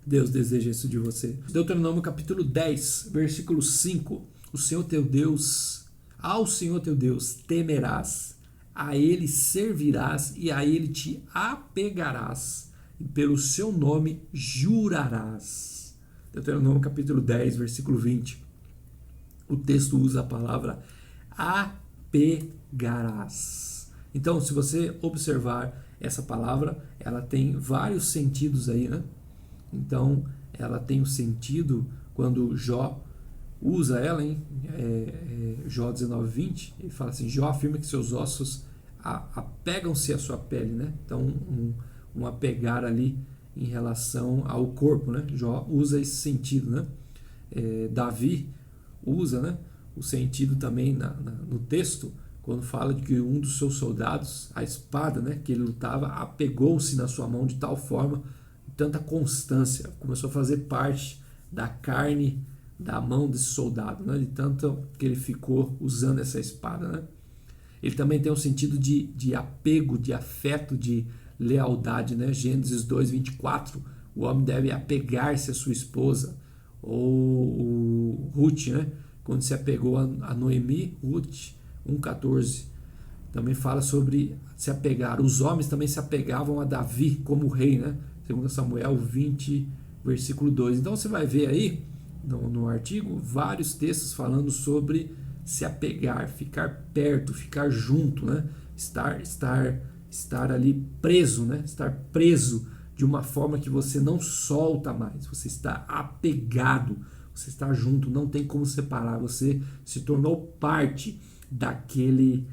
Deus deseja isso de você. Deuteronômio capítulo 10, versículo 5. O Senhor teu Deus, ao Senhor teu Deus temerás, a Ele servirás e a Ele te apegarás, e pelo seu nome jurarás. Deuteronômio capítulo 10, versículo 20. O texto usa a palavra apegarás. Então, se você observar essa palavra, ela tem vários sentidos aí, né? Então, ela tem o sentido quando Jó usa ela, em Jó 19:20, ele fala assim, Jó afirma que seus ossos apegam-se à sua pele, né? Então, um apegar ali em relação ao corpo, né? Jó usa esse sentido, né? Davi usa, né, o sentido também no texto, quando fala de que um dos seus soldados, a espada, né, que ele lutava, apegou-se na sua mão de tal forma, tanta constância, começou a fazer parte da carne da mão desse soldado, né? De tanto que ele ficou usando essa espada, né? Ele também tem um sentido de apego, de afeto, de lealdade, né? Gênesis 2:24, o homem deve apegar-se à sua esposa. Ou o Ruth, né? Quando se apegou a Noemi, Ruth 1:14, também fala sobre se apegar. Os homens também se apegavam a Davi como rei, né? 2 Samuel 20, versículo 2. Então você vai ver aí no artigo vários textos falando sobre se apegar, ficar perto, ficar junto, né? Estar ali preso, né? Estar preso de uma forma que você não solta mais, você está apegado, você está junto, não tem como separar, você se tornou parte daquela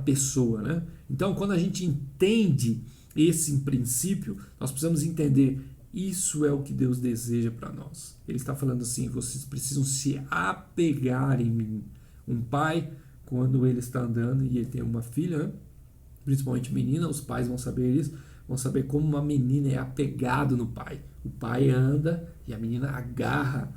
pessoa, né? Então, quando a gente entende esse princípio, nós precisamos entender, isso é o que Deus deseja para nós. Ele está falando assim, vocês precisam se apegar em mim. Um pai, quando ele está andando e ele tem uma filha, né? Principalmente menina, os pais vão saber isso, vão saber como uma menina é apegado no pai. O pai anda e a menina agarra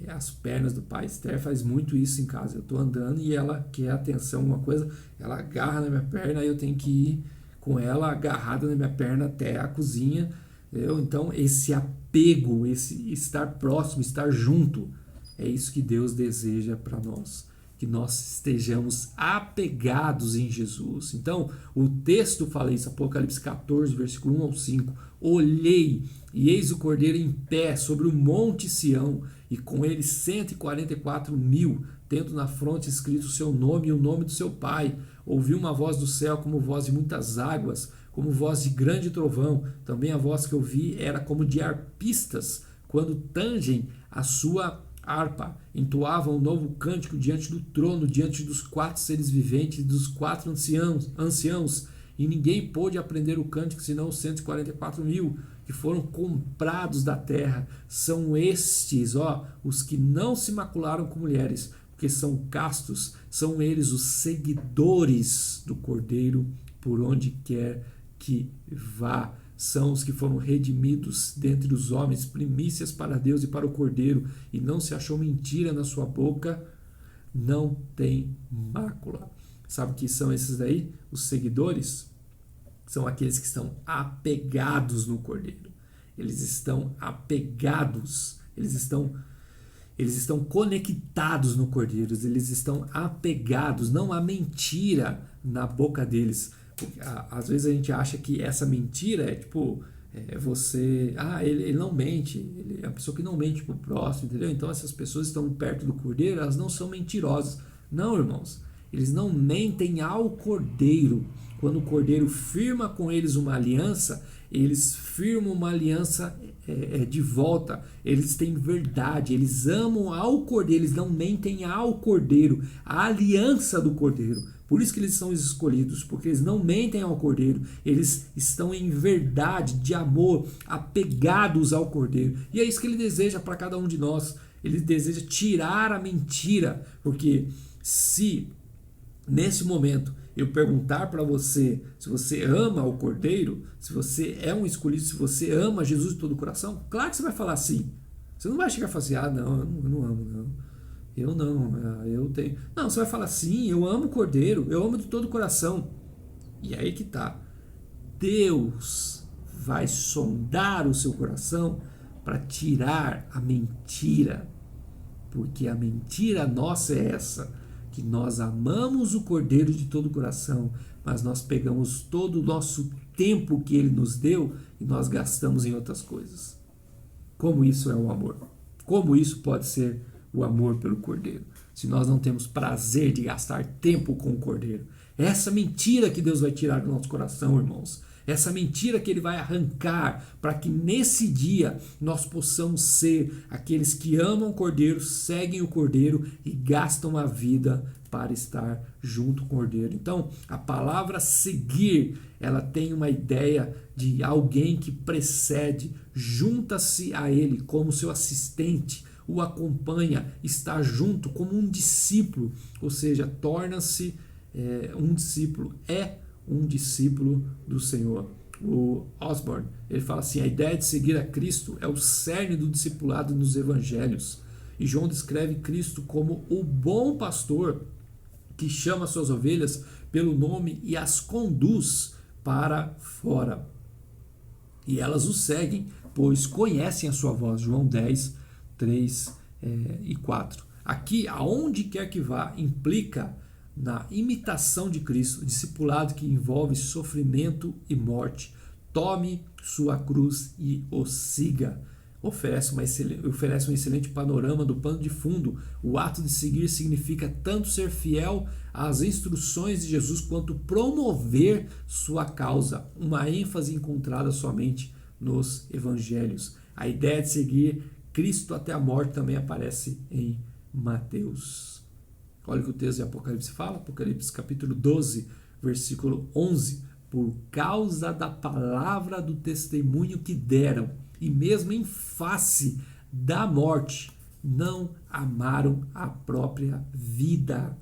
as pernas do pai. Esther faz muito isso em casa. Eu estou andando e ela quer atenção, uma coisa, ela agarra na minha perna e eu tenho que ir com ela agarrada na minha perna até a cozinha. Então, esse apego, esse estar próximo, estar junto, é isso que Deus deseja para nós. Que nós estejamos apegados em Jesus. Então, o texto fala isso, Apocalipse 14, versículo 1 ao 5. Olhei, e eis o Cordeiro em pé sobre o monte Sião, e com ele 144 mil, tendo na fronte escrito o seu nome e o nome do seu pai. Ouvi uma voz do céu como voz de muitas águas, como voz de grande trovão. Também a voz que eu vi era como de arpistas, quando tangem a sua harpa. Entoavam um novo cântico diante do trono, diante dos 4 seres viventes e dos 4 anciãos. E ninguém pôde aprender o cântico, senão os 144.000 que foram comprados da terra. São estes, os que não se macularam com mulheres, porque são castos. São eles os seguidores do Cordeiro por onde quer que vá. São os que foram redimidos dentre os homens, primícias para Deus e para o Cordeiro, e não se achou mentira na sua boca, não tem mácula. Sabe o que são esses daí? Os seguidores são aqueles que estão apegados no Cordeiro. Eles estão apegados, eles estão conectados no Cordeiro, eles estão apegados, não há mentira na boca deles. Porque, às vezes a gente acha que essa mentira é tipo, você, ele não mente, ele é uma pessoa que não mente pro próximo, entendeu? Então essas pessoas estão perto do Cordeiro, elas não são mentirosas. Não, irmãos, eles não mentem ao Cordeiro. Quando o Cordeiro firma com eles uma aliança, eles firmam uma aliança de volta. Eles têm verdade, eles amam ao Cordeiro, eles não mentem ao Cordeiro, a aliança do Cordeiro. Por isso que eles são os escolhidos, porque eles não mentem ao Cordeiro, eles estão em verdade, de amor, apegados ao Cordeiro. E é isso que ele deseja para cada um de nós. Ele deseja tirar a mentira, porque se nesse momento eu perguntar para você se você ama o Cordeiro, se você é um escolhido, se você ama Jesus de todo o coração, claro que você vai falar sim. Você não vai chegar e falar assim, não, eu não amo, não. Eu não, eu tenho... Não, você vai falar sim, eu amo o Cordeiro, eu amo de todo o coração. E aí que tá. Deus vai sondar o seu coração para tirar a mentira. Porque a mentira nossa é essa, que nós amamos o Cordeiro de todo o coração, mas nós pegamos todo o nosso tempo que ele nos deu e nós gastamos em outras coisas. Como isso é o amor? Como isso pode ser o amor pelo Cordeiro, se nós não temos prazer de gastar tempo com o Cordeiro? Essa mentira que Deus vai tirar do nosso coração, irmãos. Essa mentira que ele vai arrancar para que nesse dia nós possamos ser aqueles que amam o Cordeiro, seguem o Cordeiro e gastam a vida para estar junto com o Cordeiro. Então, a palavra seguir, ela tem uma ideia de alguém que precede, junta-se a ele como seu assistente, o acompanha, está junto como um discípulo, ou seja, torna-se um discípulo, um discípulo do Senhor. O Osborne, ele fala assim, a ideia de seguir a Cristo é o cerne do discipulado nos evangelhos. E João descreve Cristo como o bom pastor que chama suas ovelhas pelo nome e as conduz para fora. E elas o seguem, pois conhecem a sua voz. João 10, 3 e 4. Aqui, aonde quer que vá, implica na imitação de Cristo, discipulado que envolve sofrimento e morte. Tome sua cruz e o siga. Oferece um excelente panorama do pano de fundo. O ato de seguir significa tanto ser fiel às instruções de Jesus quanto promover sua causa, uma ênfase encontrada somente nos evangelhos. A ideia de seguir Cristo até a morte também aparece em Mateus. Olha o que o texto de Apocalipse fala, Apocalipse capítulo 12, versículo 11. Por causa da palavra do testemunho que deram, e mesmo em face da morte, não amaram a própria vida.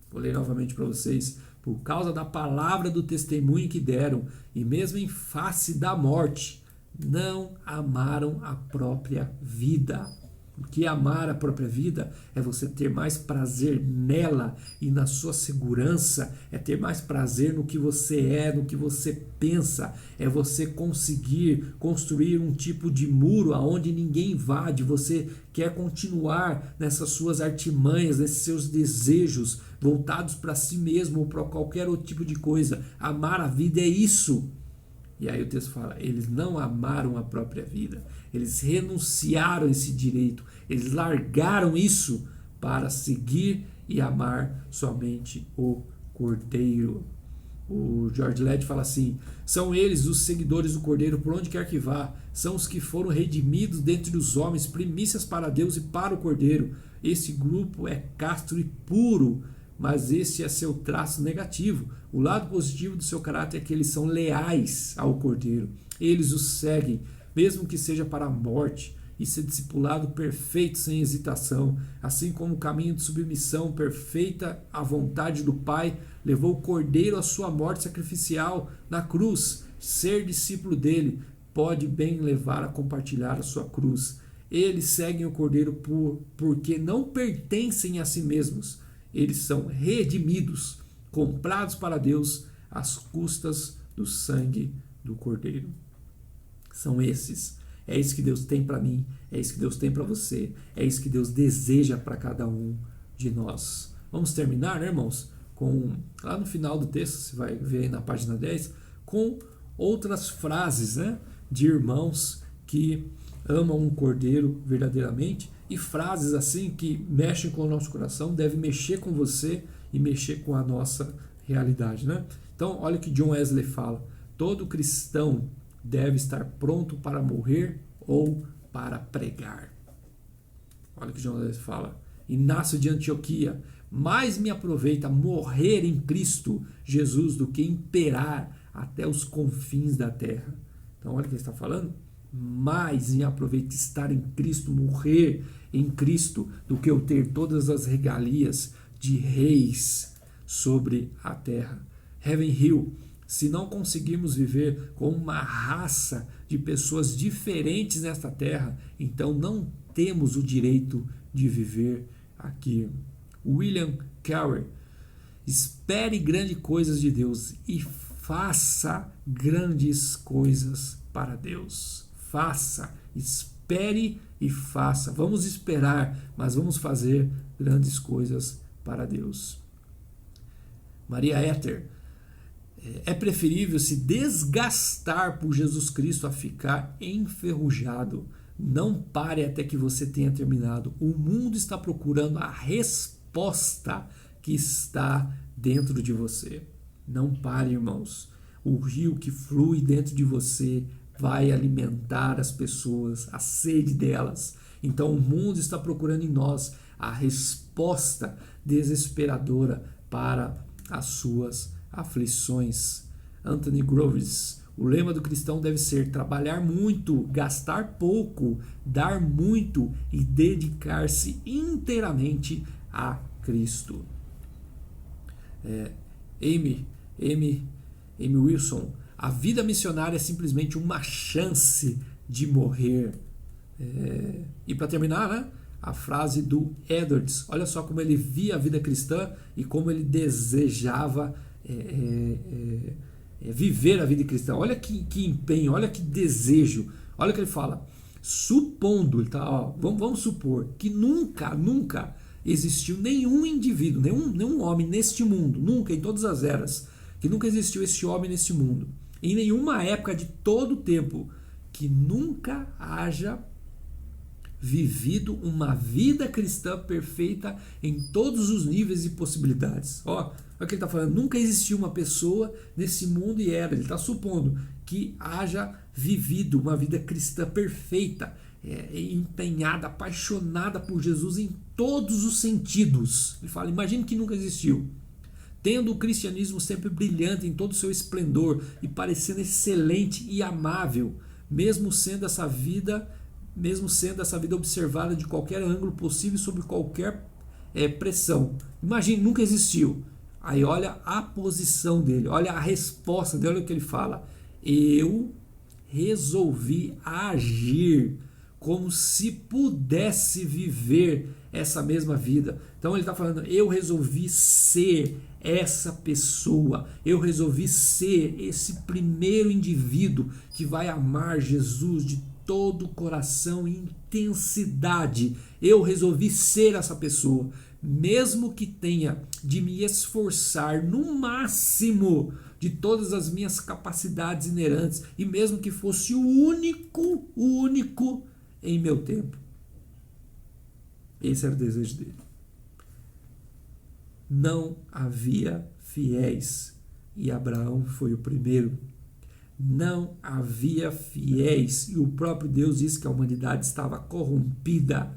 Vou ler novamente para vocês. Por causa da palavra do testemunho que deram, e mesmo em face da morte, não amaram a própria vida. Porque amar a própria vida é você ter mais prazer nela e na sua segurança, é ter mais prazer no que você é, no que você pensa, é você conseguir construir um tipo de muro aonde ninguém invade, você quer continuar nessas suas artimanhas, nesses seus desejos voltados para si mesmo ou para qualquer outro tipo de coisa. Amar a vida é isso. E aí o texto fala, eles não amaram a própria vida, eles renunciaram esse direito, eles largaram isso para seguir e amar somente o Cordeiro. O George Led fala assim: são eles os seguidores do Cordeiro por onde quer que vá, são os que foram redimidos dentre os homens, primícias para Deus e para o Cordeiro. Esse grupo é casto e puro, mas esse é seu traço negativo. O lado positivo do seu caráter é que eles são leais ao Cordeiro. Eles o seguem, mesmo que seja para a morte, e ser discipulado perfeito sem hesitação, assim como o caminho de submissão perfeita à vontade do Pai levou o Cordeiro à sua morte sacrificial na cruz. Ser discípulo dele pode bem levar a compartilhar a sua cruz. Eles seguem o Cordeiro porque não pertencem a si mesmos. Eles são redimidos, comprados para Deus às custas do sangue do Cordeiro. São esses. É isso que Deus tem para mim, é isso que Deus tem para você, é isso que Deus deseja para cada um de nós. Vamos terminar, né, irmãos? Lá no final do texto, você vai ver aí na página 10, com outras frases, né, de irmãos que amam o Cordeiro verdadeiramente, e frases assim que mexem com o nosso coração, devem mexer com você e mexer com a nossa realidade, né? Então, olha o que John Wesley fala: todo cristão deve estar pronto para morrer ou para pregar. Olha o que John Wesley fala. Inácio de Antioquia: mais me aproveita morrer em Cristo Jesus do que imperar até os confins da terra. Então olha o que ele está falando. Mais me aproveita estar em Cristo, morrer em Cristo, do que eu ter todas as regalias de reis sobre a terra. Heaven Hill: se não conseguirmos viver com uma raça de pessoas diferentes nesta terra, então não temos o direito de viver aqui. William Carey: espere grandes coisas de Deus e faça grandes coisas para Deus. Faça, espere e faça. Vamos esperar, mas vamos fazer grandes coisas para Deus. Maria Ether: é preferível se desgastar por Jesus Cristo a ficar enferrujado. Não pare até que você tenha terminado. O mundo está procurando a resposta que está dentro de você. Não pare, irmãos. O rio que flui dentro de você vai alimentar as pessoas, a sede delas. Então o mundo está procurando em nós a resposta desesperadora para as suas aflições. Anthony Groves: o lema do cristão deve ser trabalhar muito, gastar pouco, dar muito e dedicar-se inteiramente a Cristo. Amy Wilson: a vida missionária é simplesmente uma chance de morrer. E para terminar, né, a frase do Edwards: olha só como ele via a vida cristã e como ele desejava viver a vida cristã. Olha que empenho, olha que desejo. Olha o que ele fala: supondo, vamos supor que nunca existiu nenhum indivíduo, nenhum homem neste mundo, nunca, em todas as eras, que nunca existiu esse homem neste mundo, em nenhuma época de todo o tempo, que nunca haja vivido uma vida cristã perfeita em todos os níveis e possibilidades. Olha o que ele está falando: nunca existiu uma pessoa nesse mundo e ele está supondo que haja vivido uma vida cristã perfeita, empenhada, apaixonada por Jesus em todos os sentidos. Ele fala: imagine que nunca existiu. Tendo o cristianismo sempre brilhante em todo o seu esplendor e parecendo excelente e amável, mesmo sendo essa vida observada de qualquer ângulo possível, sob qualquer pressão. Imagine, nunca existiu. Aí olha a posição dele, olha a resposta dele, olha o que ele fala: eu resolvi agir como se pudesse viver essa mesma vida. Então ele está falando: eu resolvi ser essa pessoa, eu resolvi ser esse primeiro indivíduo que vai amar Jesus de todo o coração e intensidade. Eu resolvi ser essa pessoa, mesmo que tenha de me esforçar no máximo de todas as minhas capacidades inerentes, e mesmo que fosse o único em meu tempo. Esse era o desejo dele. não havia fiéis, e Abraão foi o primeiro. Não havia fiéis, e o próprio Deus disse que a humanidade estava corrompida.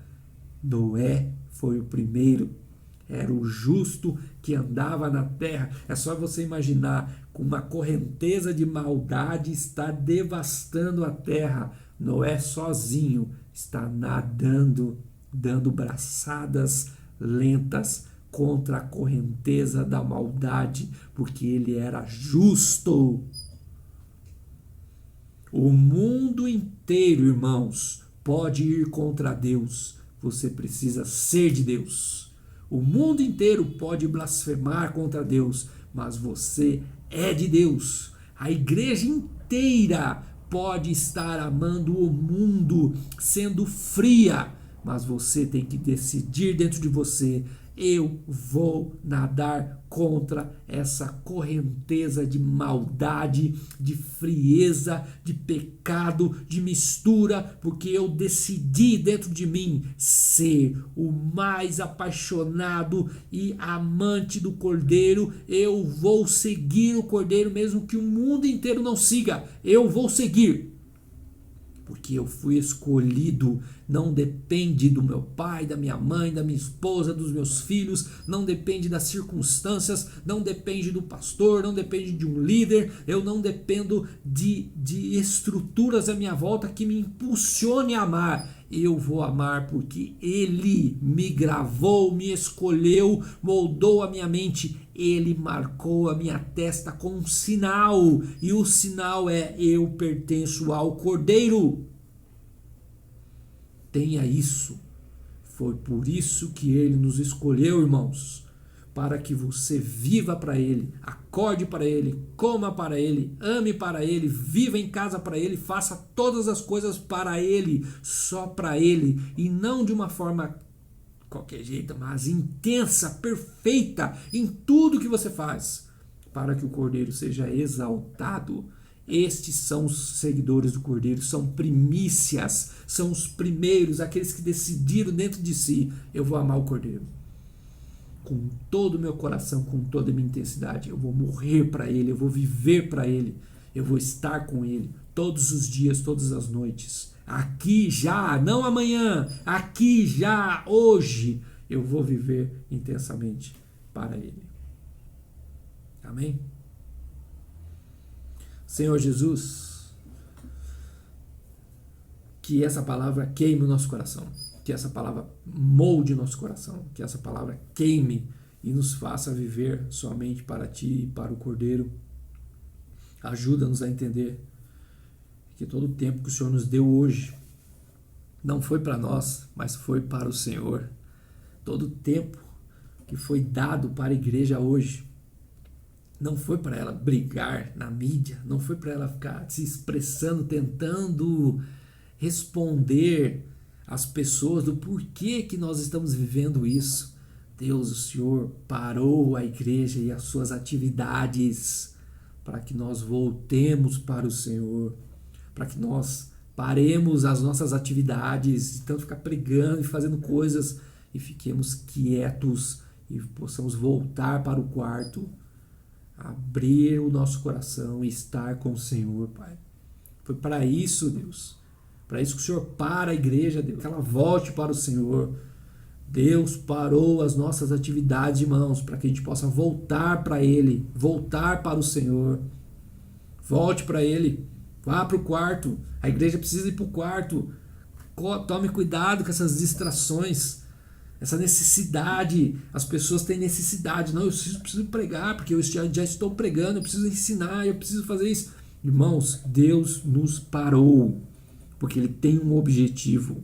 Noé foi o primeiro. Era o justo que andava na terra. É só você imaginar, com uma correnteza de maldade está devastando a terra. Noé sozinho está nadando, dando braçadas lentas contra a correnteza da maldade, porque ele era justo. O mundo inteiro, irmãos, pode ir contra Deus. Você precisa ser de Deus. O mundo inteiro pode blasfemar contra Deus, mas você é de Deus. A igreja inteira pode estar amando o mundo, sendo fria, mas você tem que decidir dentro de você: eu vou nadar contra essa correnteza de maldade, de frieza, de pecado, de mistura, porque eu decidi dentro de mim ser o mais apaixonado e amante do Cordeiro. Eu vou seguir o Cordeiro, mesmo que o mundo inteiro não siga. Eu vou seguir, porque eu fui escolhido. Não depende do meu pai, da minha mãe, da minha esposa, dos meus filhos, não depende das circunstâncias, não depende do pastor, não depende de um líder, eu não dependo de estruturas à minha volta que me impulsione a amar. Eu vou amar porque Ele me gravou, me escolheu, moldou a minha mente. Ele marcou a minha testa com um sinal, e o sinal é: eu pertenço ao Cordeiro. Tenha isso. Foi por isso que Ele nos escolheu, irmãos, para que você viva para Ele, acorde para Ele, coma para Ele, ame para Ele, viva em casa para Ele, faça todas as coisas para Ele, só para Ele, e não de uma forma qualquer jeito, mas intensa, perfeita em tudo que você faz, para que o Cordeiro seja exaltado. Estes são os seguidores do Cordeiro, são primícias, são os primeiros, aqueles que decidiram dentro de si: eu vou amar o Cordeiro com todo o meu coração, com toda a minha intensidade. Eu vou morrer para Ele, eu vou viver para Ele, eu vou estar com Ele todos os dias, todas as noites. Aqui já, não amanhã, aqui já, hoje, eu vou viver intensamente para Ele. Amém? Senhor Jesus, que essa palavra queime o nosso coração, que essa palavra molde o nosso coração, que essa palavra queime e nos faça viver somente para Ti e para o Cordeiro. Ajuda-nos a entender que todo o tempo que o Senhor nos deu hoje não foi para nós, mas foi para o Senhor. Todo o tempo que foi dado para a igreja hoje não foi para ela brigar na mídia, não foi para ela ficar se expressando, tentando responder às pessoas do porquê que nós estamos vivendo isso. Deus, o Senhor parou a igreja e as suas atividades para que nós voltemos para o Senhor, para que nós paremos as nossas atividades, então ficar pregando e fazendo coisas, e fiquemos quietos e possamos voltar para o quarto, abrir o nosso coração e estar com o Senhor, Pai. Foi para isso, Deus. Para isso que o Senhor para a igreja, Deus. Que ela volte para o Senhor. Deus parou as nossas atividades, irmãos, para que a gente possa voltar para Ele, voltar para o Senhor. Volte para Ele. Vá para o quarto. A igreja precisa ir para o quarto. Tome cuidado com essas distrações, essa necessidade. As pessoas têm necessidade. Não, eu preciso pregar, porque eu já estou pregando, eu preciso ensinar, eu preciso fazer isso. Irmãos, Deus nos parou, porque Ele tem um objetivo: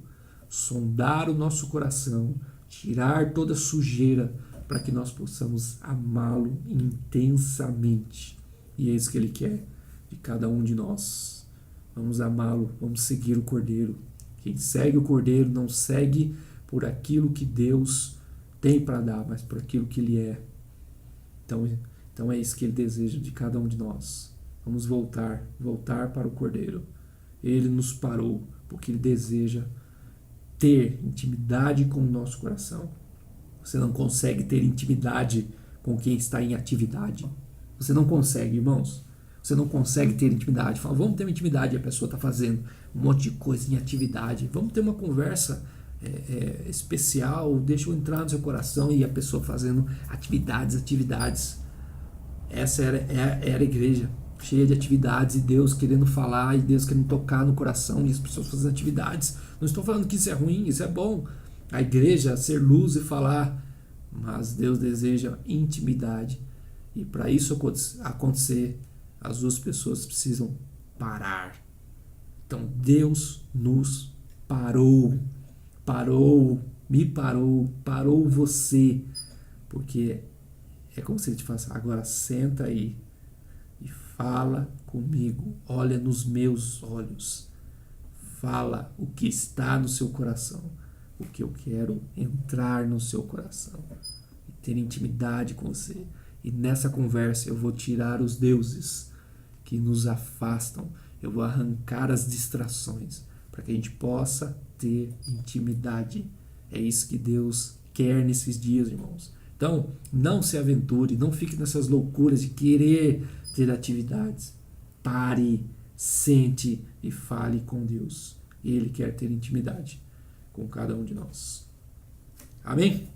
sondar o nosso coração, tirar toda sujeira, para que nós possamos amá-lo intensamente. E é isso que Ele quer de cada um de nós. Vamos amá-lo, vamos seguir o Cordeiro. Quem segue o Cordeiro não segue por aquilo que Deus tem para dar, mas por aquilo que Ele é. Então é isso que Ele deseja de cada um de nós. Vamos voltar para o Cordeiro. Ele nos parou porque Ele deseja ter intimidade com o nosso coração. Você não consegue ter intimidade com quem está em atividade. Você não consegue, irmãos. Você não consegue ter intimidade. Fala, vamos ter uma intimidade, e a pessoa está fazendo um monte de coisa em atividade. Vamos ter uma conversa especial, deixa eu entrar no seu coração, e a pessoa fazendo atividades. Essa era a igreja, cheia de atividades, e Deus querendo falar, e Deus querendo tocar no coração, e as pessoas fazendo atividades. Não estou falando que isso é ruim, isso é bom. A igreja ser luz e falar, mas Deus deseja intimidade. E para isso acontecer, as duas pessoas precisam parar. Então Deus nos me parou você, porque é como se ele te falasse, agora senta aí e fala comigo, olha nos meus olhos, fala o que está no seu coração, porque eu quero entrar no seu coração e ter intimidade com você. E nessa conversa eu vou tirar os deuses que nos afastam, eu vou arrancar as distrações para que a gente possa ter intimidade. É isso que Deus quer nesses dias, irmãos. Então, não se aventure, não fique nessas loucuras de querer ter atividades. Pare, sente e fale com Deus. Ele quer ter intimidade com cada um de nós. Amém?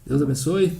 Deus abençoe.